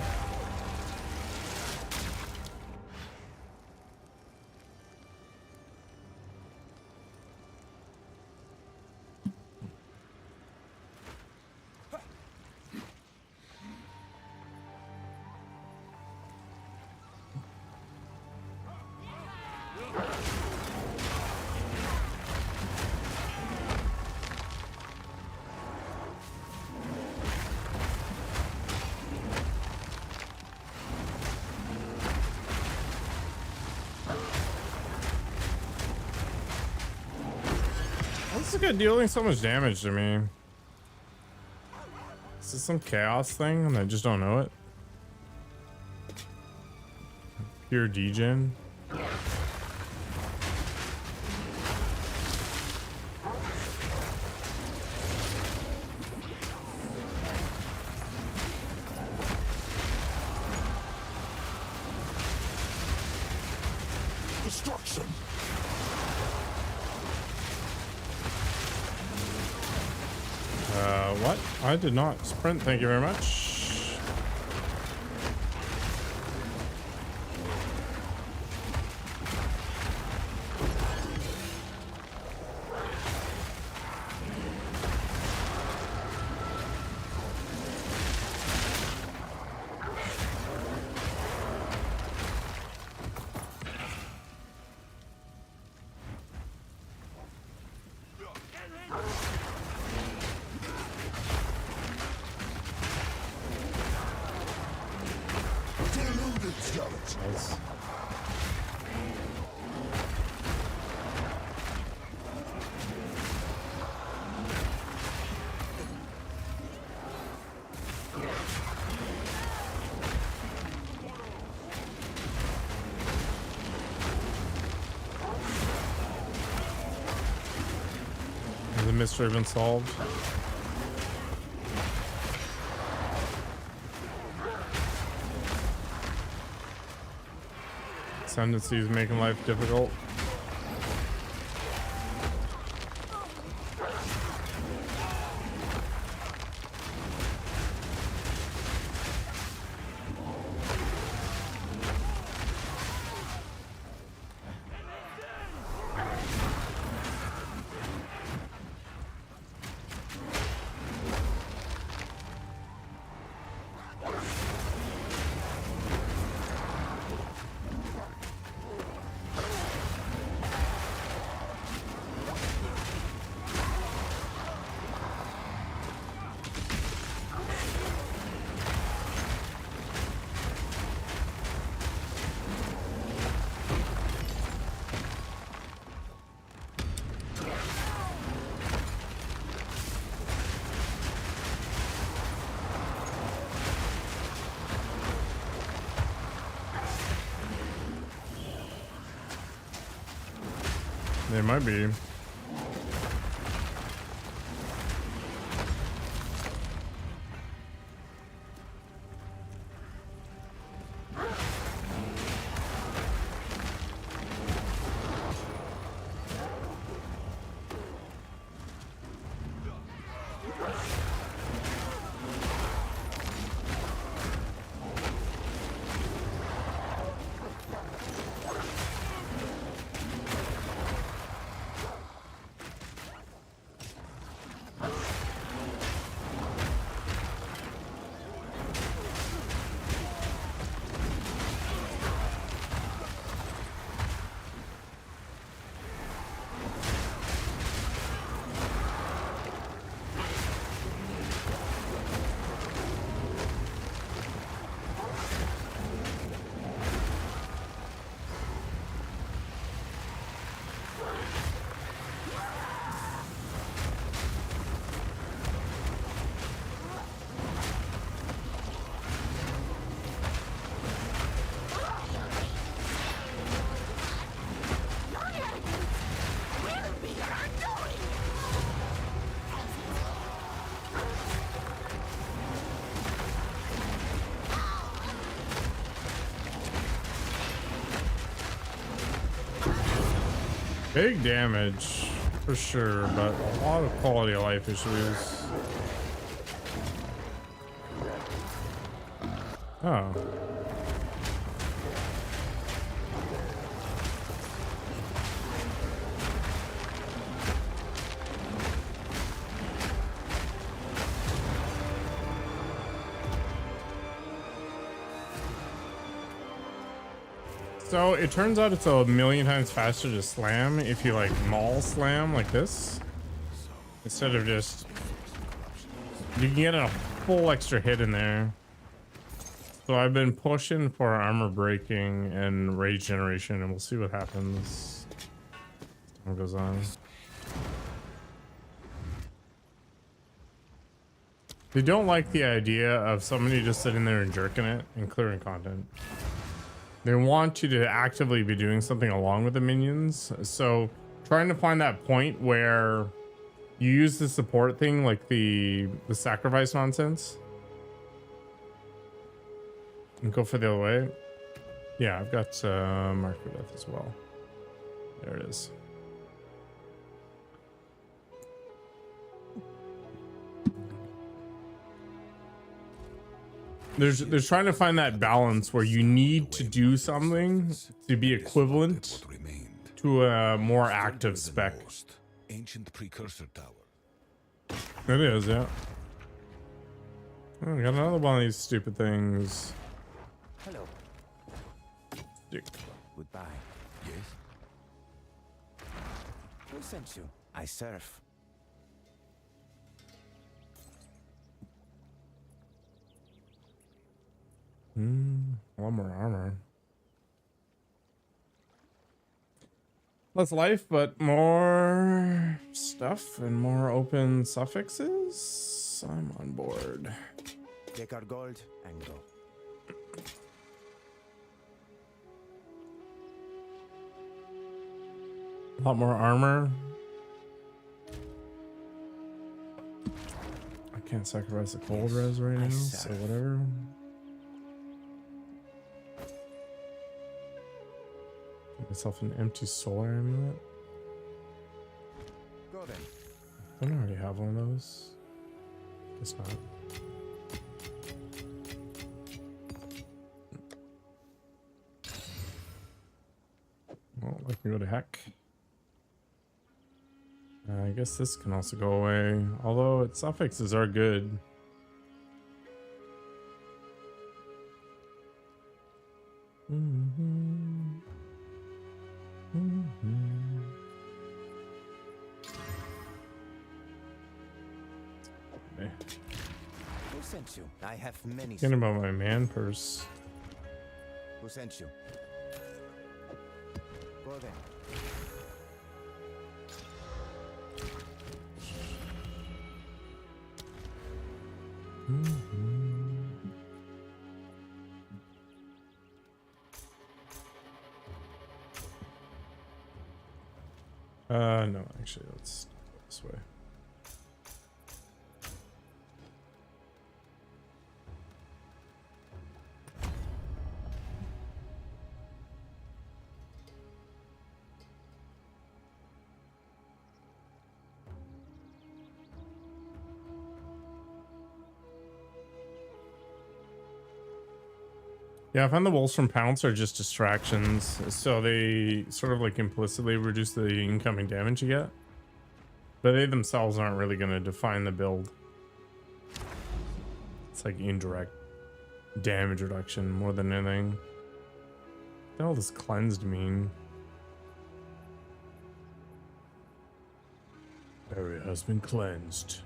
This guy dealing so much damage to me. Is this some chaos thing and I just don't know it? Pure degen. Destruction. What? I did not sprint, thank you very much. Deluded skeletons. Has the mystery been solved? Ascendancy is making life difficult. They might be. Big damage for sure, but a lot of quality of life issues. Oh. So it turns out it's a million times faster to slam if you like maul slam like this. Instead of just, you can get a full extra hit in there. So I've been pushing for armor breaking and rage generation, and we'll see what happens as time goes on. They don't like the idea of somebody just sitting there and jerking it and clearing content. They want you to actively be doing something along with the minions. So trying to find that point where you use the support thing, like the sacrifice nonsense, and go for the other way. Yeah, I've got Mark for Death as well. There it is. They're trying to find that balance where you need to do something to be equivalent to a more active spec. Ancient precursor tower. It is, yeah. Oh, we got another one of these stupid things. Hello. Stick. Goodbye. Yes? Who sent you? I serve. A lot more armor. Less life, but more stuff and more open suffixes. I'm on board. Take our gold and go. A lot more armor. I can't sacrifice the cold res right now, so whatever. Give myself an empty solar amulet. Go then. Don't I already have one of those? Guess not. Well, let me go to heck. I guess this can also go away, although its suffixes are good. Okay. Who sent you? I have many. Thinking about my man purse. Who sent you? Go then. No, actually, let's go this way. Yeah, I find the wolves from Pounce are just distractions, so they sort of like implicitly reduce the incoming damage you get, but they themselves aren't really going to define the build. It's like indirect damage reduction more than anything. What the hell does cleansed mean? Area has been cleansed.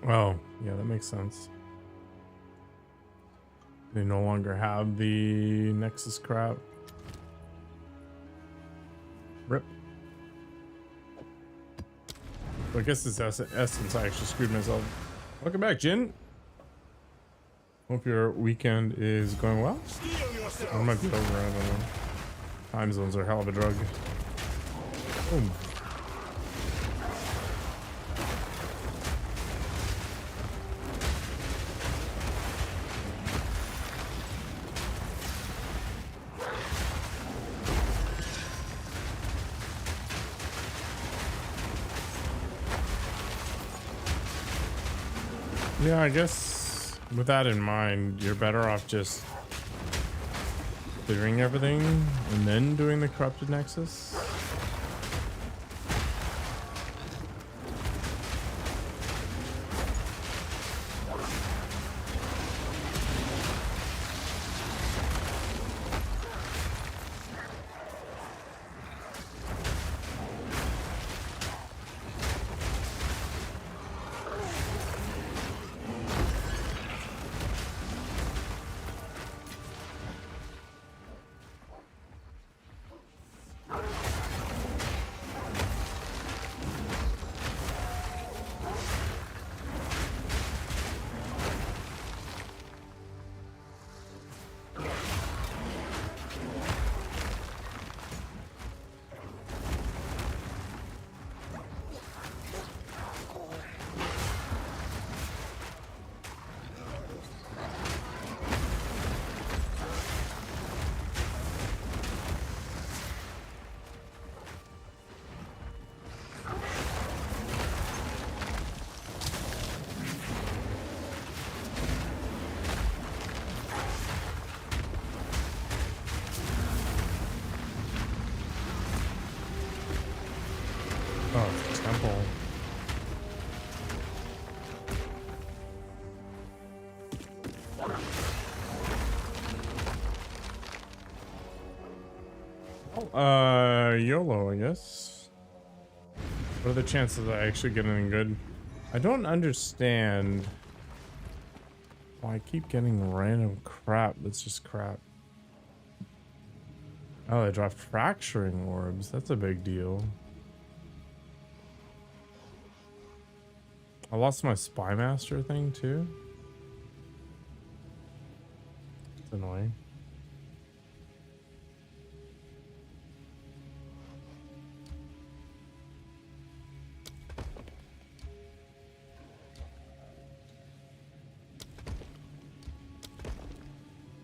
Oh, yeah, that makes sense. They no longer have the Nexus crap. Rip. Well, I guess this essence I actually screwed myself. Welcome back, Jin. Hope your weekend is going well. I might be over, I don't know. Time zones are a hell of a drug. Boom. Yeah, I guess with that in mind, you're better off just clearing everything and then doing the corrupted nexus. Oh, it's a temple. YOLO, I guess. What are the chances I actually get anything good? I don't understand why I keep getting random crap that's just crap. Oh, they drop fracturing orbs. That's a big deal. I lost my Spy Master thing too. It's annoying.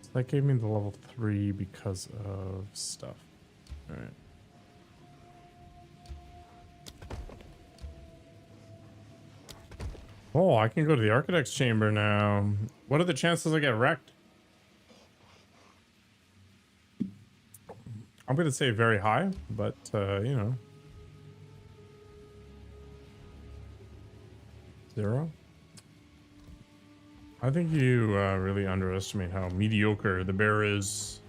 So that gave me the level 3 because of stuff. All right. Oh, I can go to the Architect's Chamber now. What are the chances I get wrecked? I'm going to say very high, but, you know. 0? I think you really underestimate how mediocre the bear is.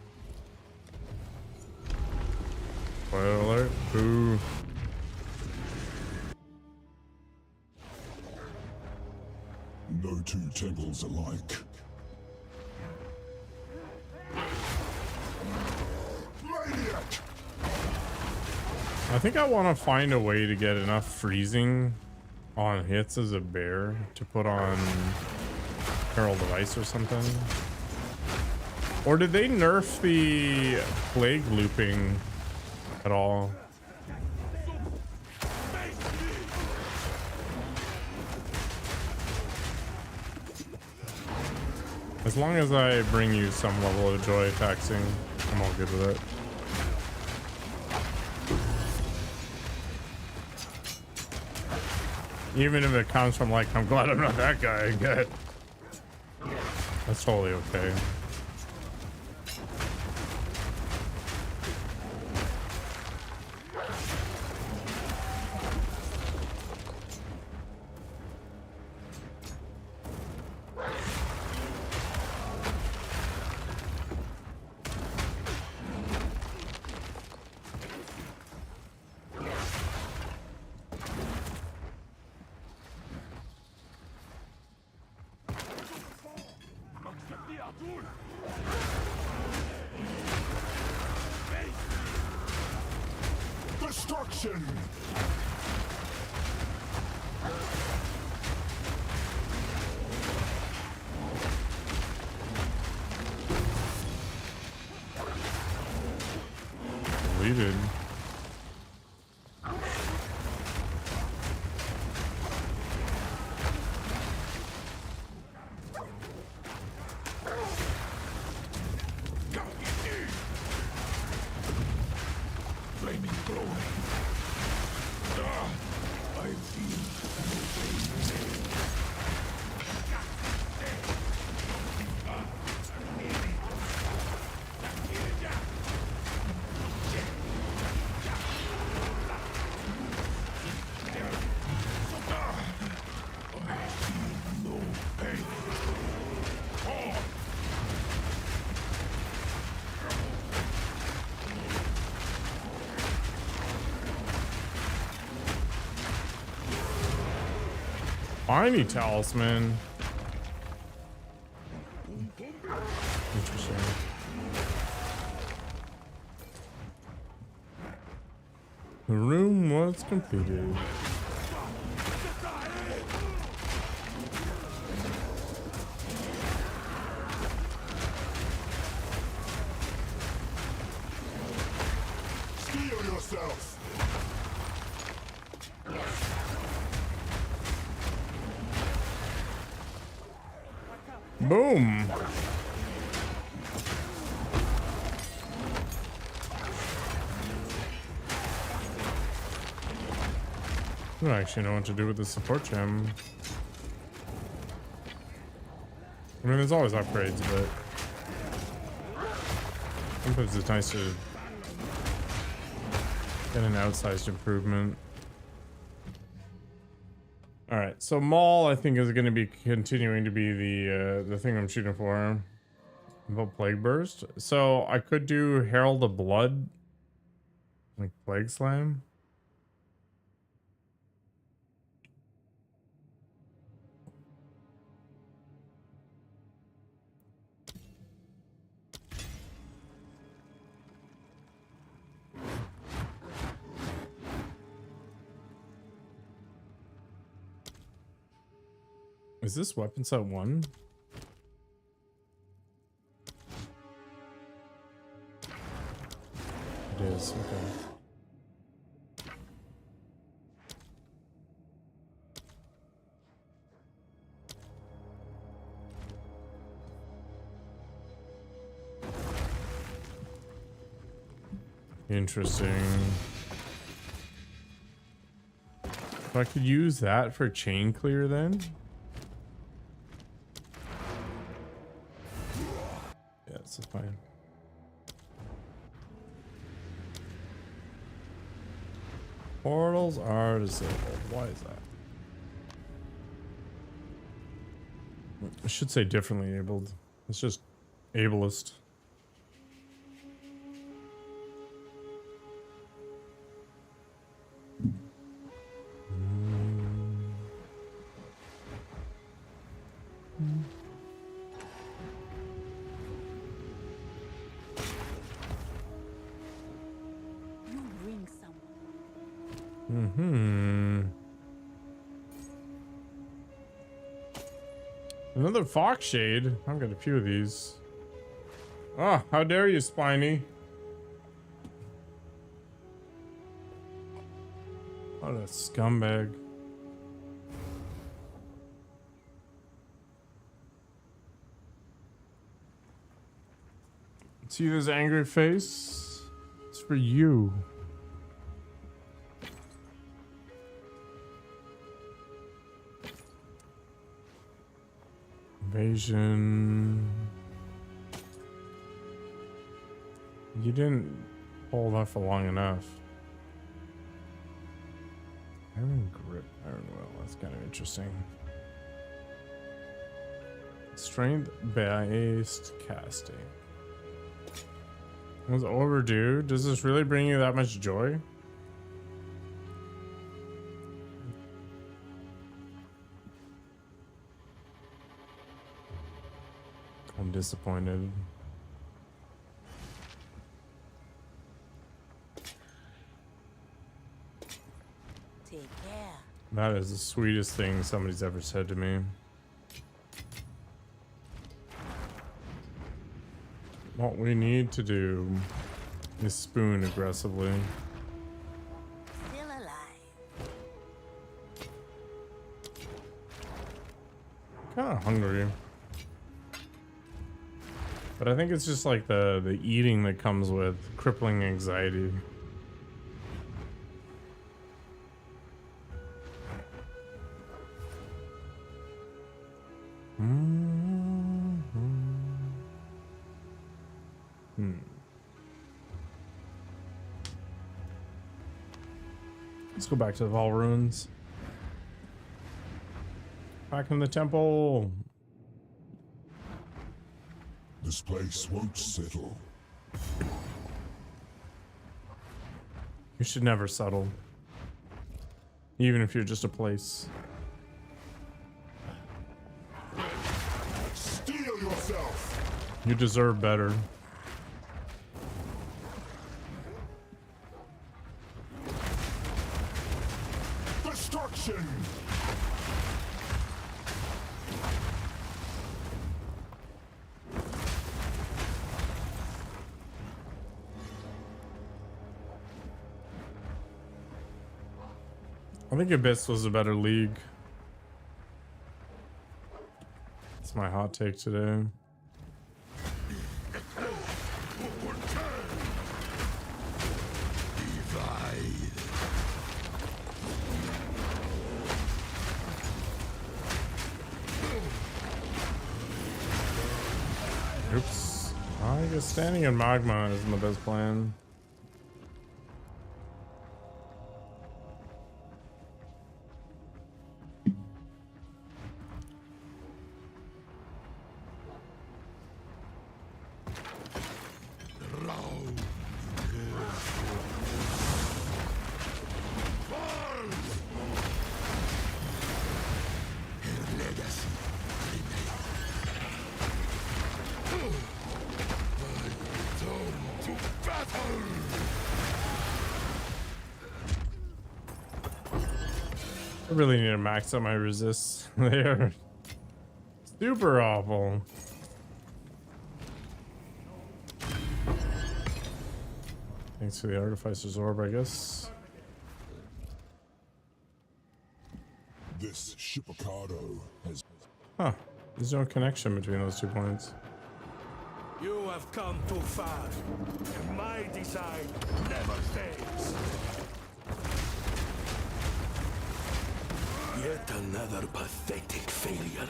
Spoiler alert. Boo. No two temples alike. Maniac! I think I want to find a way to get enough freezing on hits as a bear to put on Herald of Ice or something. Or did they nerf the plague looping at all? As long as I bring you some level of joy taxing, I'm all good with it. Even if it comes from like, I'm glad I'm not that guy, good. That's totally okay. Destruction! Deleted. Flaming glory. I feel Spiny talisman. Interesting. The room was completed. Steel yourself! Boom. I don't actually know what to do with the support gem. I mean, there's always upgrades, but sometimes it's nice to get an outsized improvement. All right, so Maul, I think, is going to be continuing to be the thing I'm shooting for. About Plague Burst. So I could do Herald of Blood, like Plague Slam. Is this weapon set 1? It is, okay. Interesting. If I could use that for chain clear then? Yeah, it's fine. Portals are disabled. Why is that? I should say differently abled. It's just ableist. You bring someone. Another fox shade. I've got a few of these. Oh, how dare you, Spiny? What a scumbag. See this angry face? It's for you. Invasion. You didn't hold off for long enough. Iron grip, iron will. That's kind of interesting. Strength based casting. It was overdue. Does this really bring you that much joy? I'm disappointed. Take care. That is the sweetest thing somebody's ever said to me. What we need to do is spoon aggressively. Still alive. Kind of hungry. But I think it's just like the eating that comes with crippling anxiety. Let's go back to the Val Ruins. Back in the temple. This place won't settle. You should never settle. Even if you're just a place. You deserve better. Destruction! I think Abyss was a better league. That's my hot take today. Oops. I guess standing in magma isn't the best plan. I really need to max out my resists. They are super awful. Thanks for the Artificer's Orb, I guess. This Shipocado has... Huh. There's no connection between those 2 points. You have come too far, and my design never fails. Yet another pathetic failure.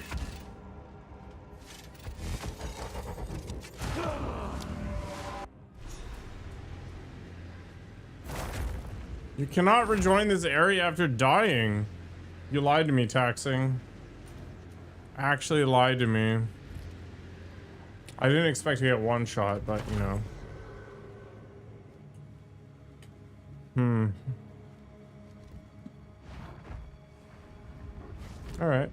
You cannot rejoin this area after dying. You lied to me, Taxing. Actually lied to me. I didn't expect to get one shot, but you know. All right.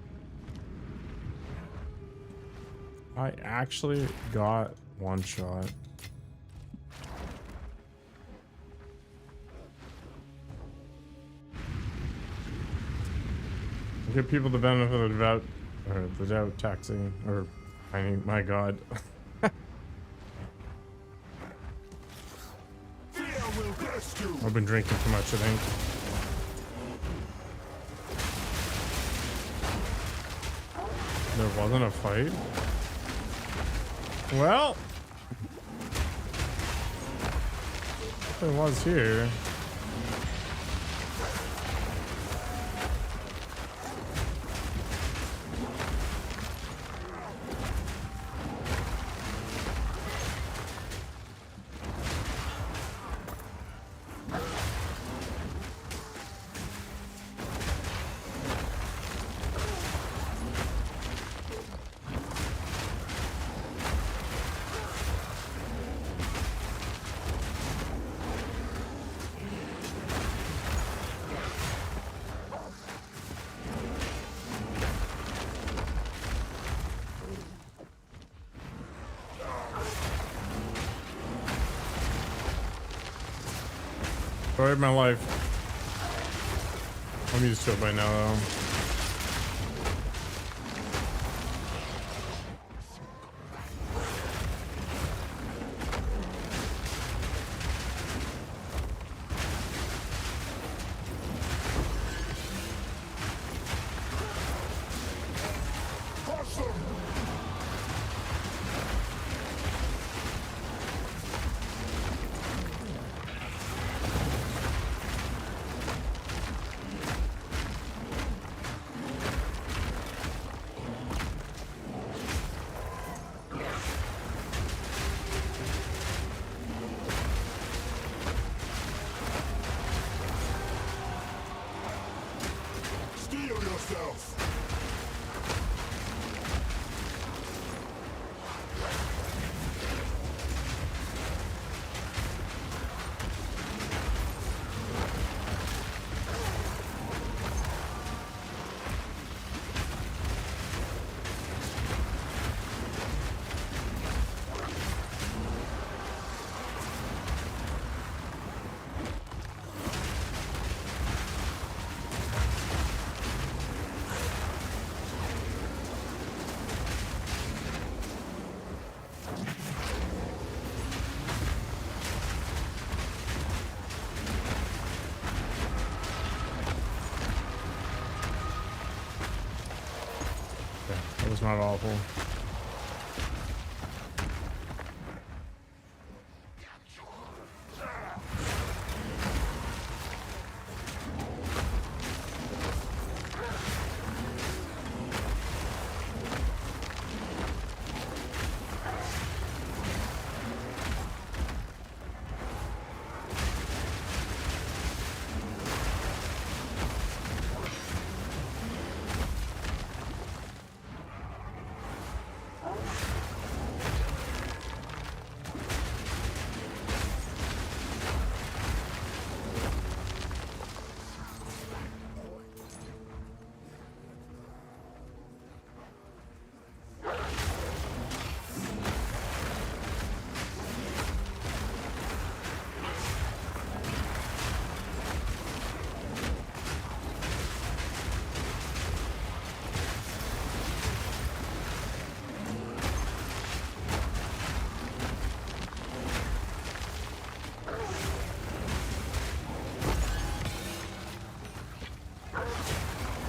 I actually got one shot. Give people the benefit of the doubt, or the doubt taxing, or I mean, my God. I've been drinking too much, I think. There wasn't a fight? Well, there was here. Story of my life. I'm used to it by now, though. not awful.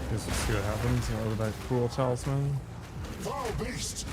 Guess we'll see what happens over that cruel talisman. Foul beast!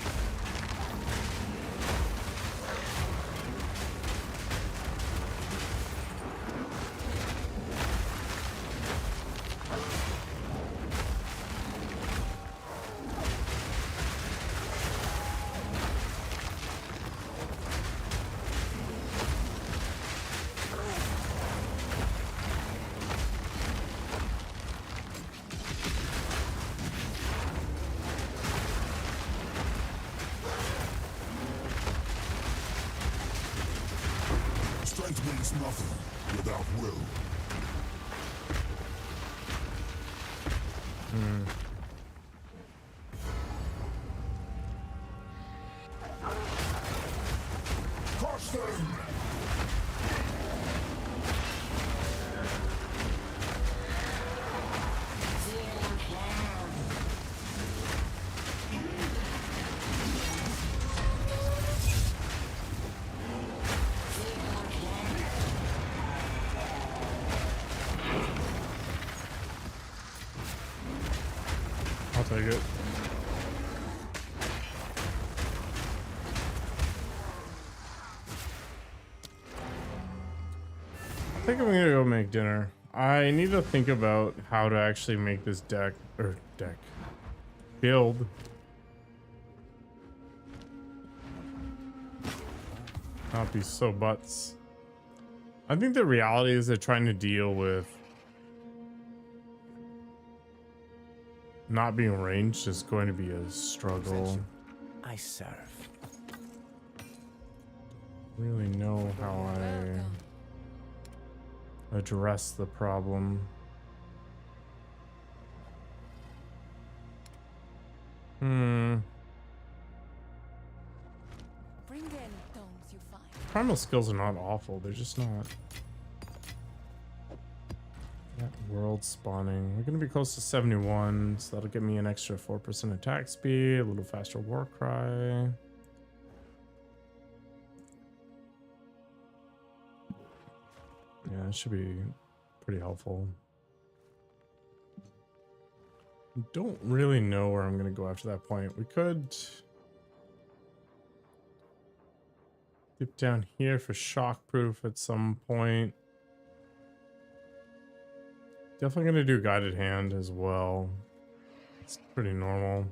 Strength means nothing without will. Crush them! I'll take it. I think I'm gonna go make dinner. I need to think about how to actually make this build. Not be so butts. I think the reality is they're trying to deal with not being ranged is going to be a struggle. I serve. Really know how I address the problem. Bring in tomes you find. Primal skills are not awful, they're just not. That world spawning. We're gonna be close to 71, so that'll give me an extra 4% attack speed, a little faster war cry. Yeah, it should be pretty helpful. Don't really know where I'm gonna go after that point. We could dip down here for shockproof at some point. Definitely gonna do guided hand as well. It's pretty normal.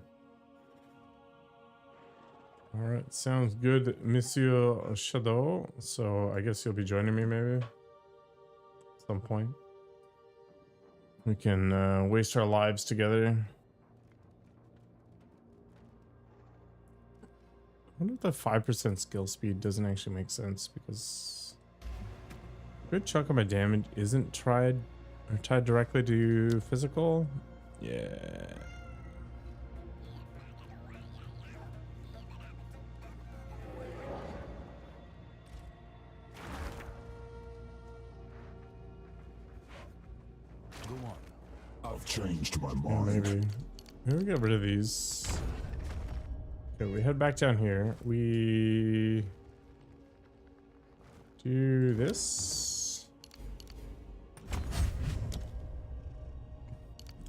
All right, sounds good, Monsieur Shadow. So I guess you'll be joining me maybe at some point. We can waste our lives together. I wonder if the 5% skill speed doesn't actually make sense, because a good chunk of my damage isn't tied directly to physical. Yeah. Go on. I've changed my Yeah, mind. maybe we get rid of these. Okay, we head back down here. We do this.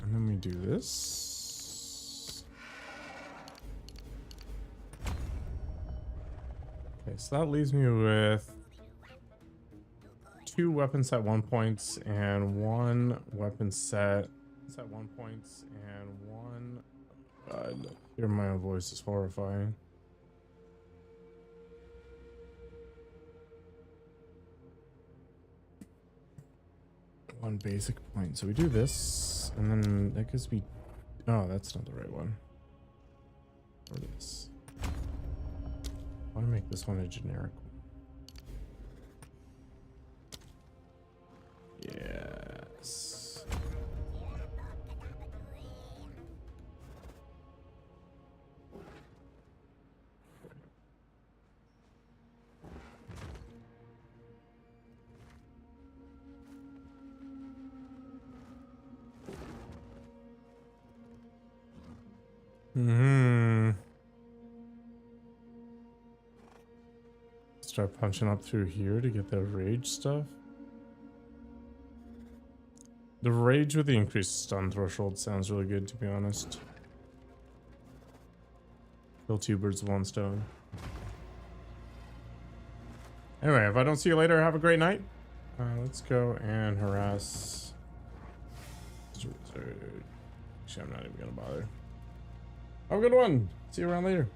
And then we do this. Okay, so that leaves me with 2 weapon set 1 points and 1 weapon set 1 points and 1. God, hear my own voice is horrifying. One basic point. So we do this, and then that gives me. Oh, that's not the right one. Or this. I want to make this one a generic one. Yes. Start punching up through here to get the rage stuff. The rage with the increased stun threshold sounds really good, to be honest. Kill 2 birds with 1 stone. Anyway, if I don't see you later, have a great night. Let's go and harass. Actually, I'm not even gonna bother. Have a good one. See you around later.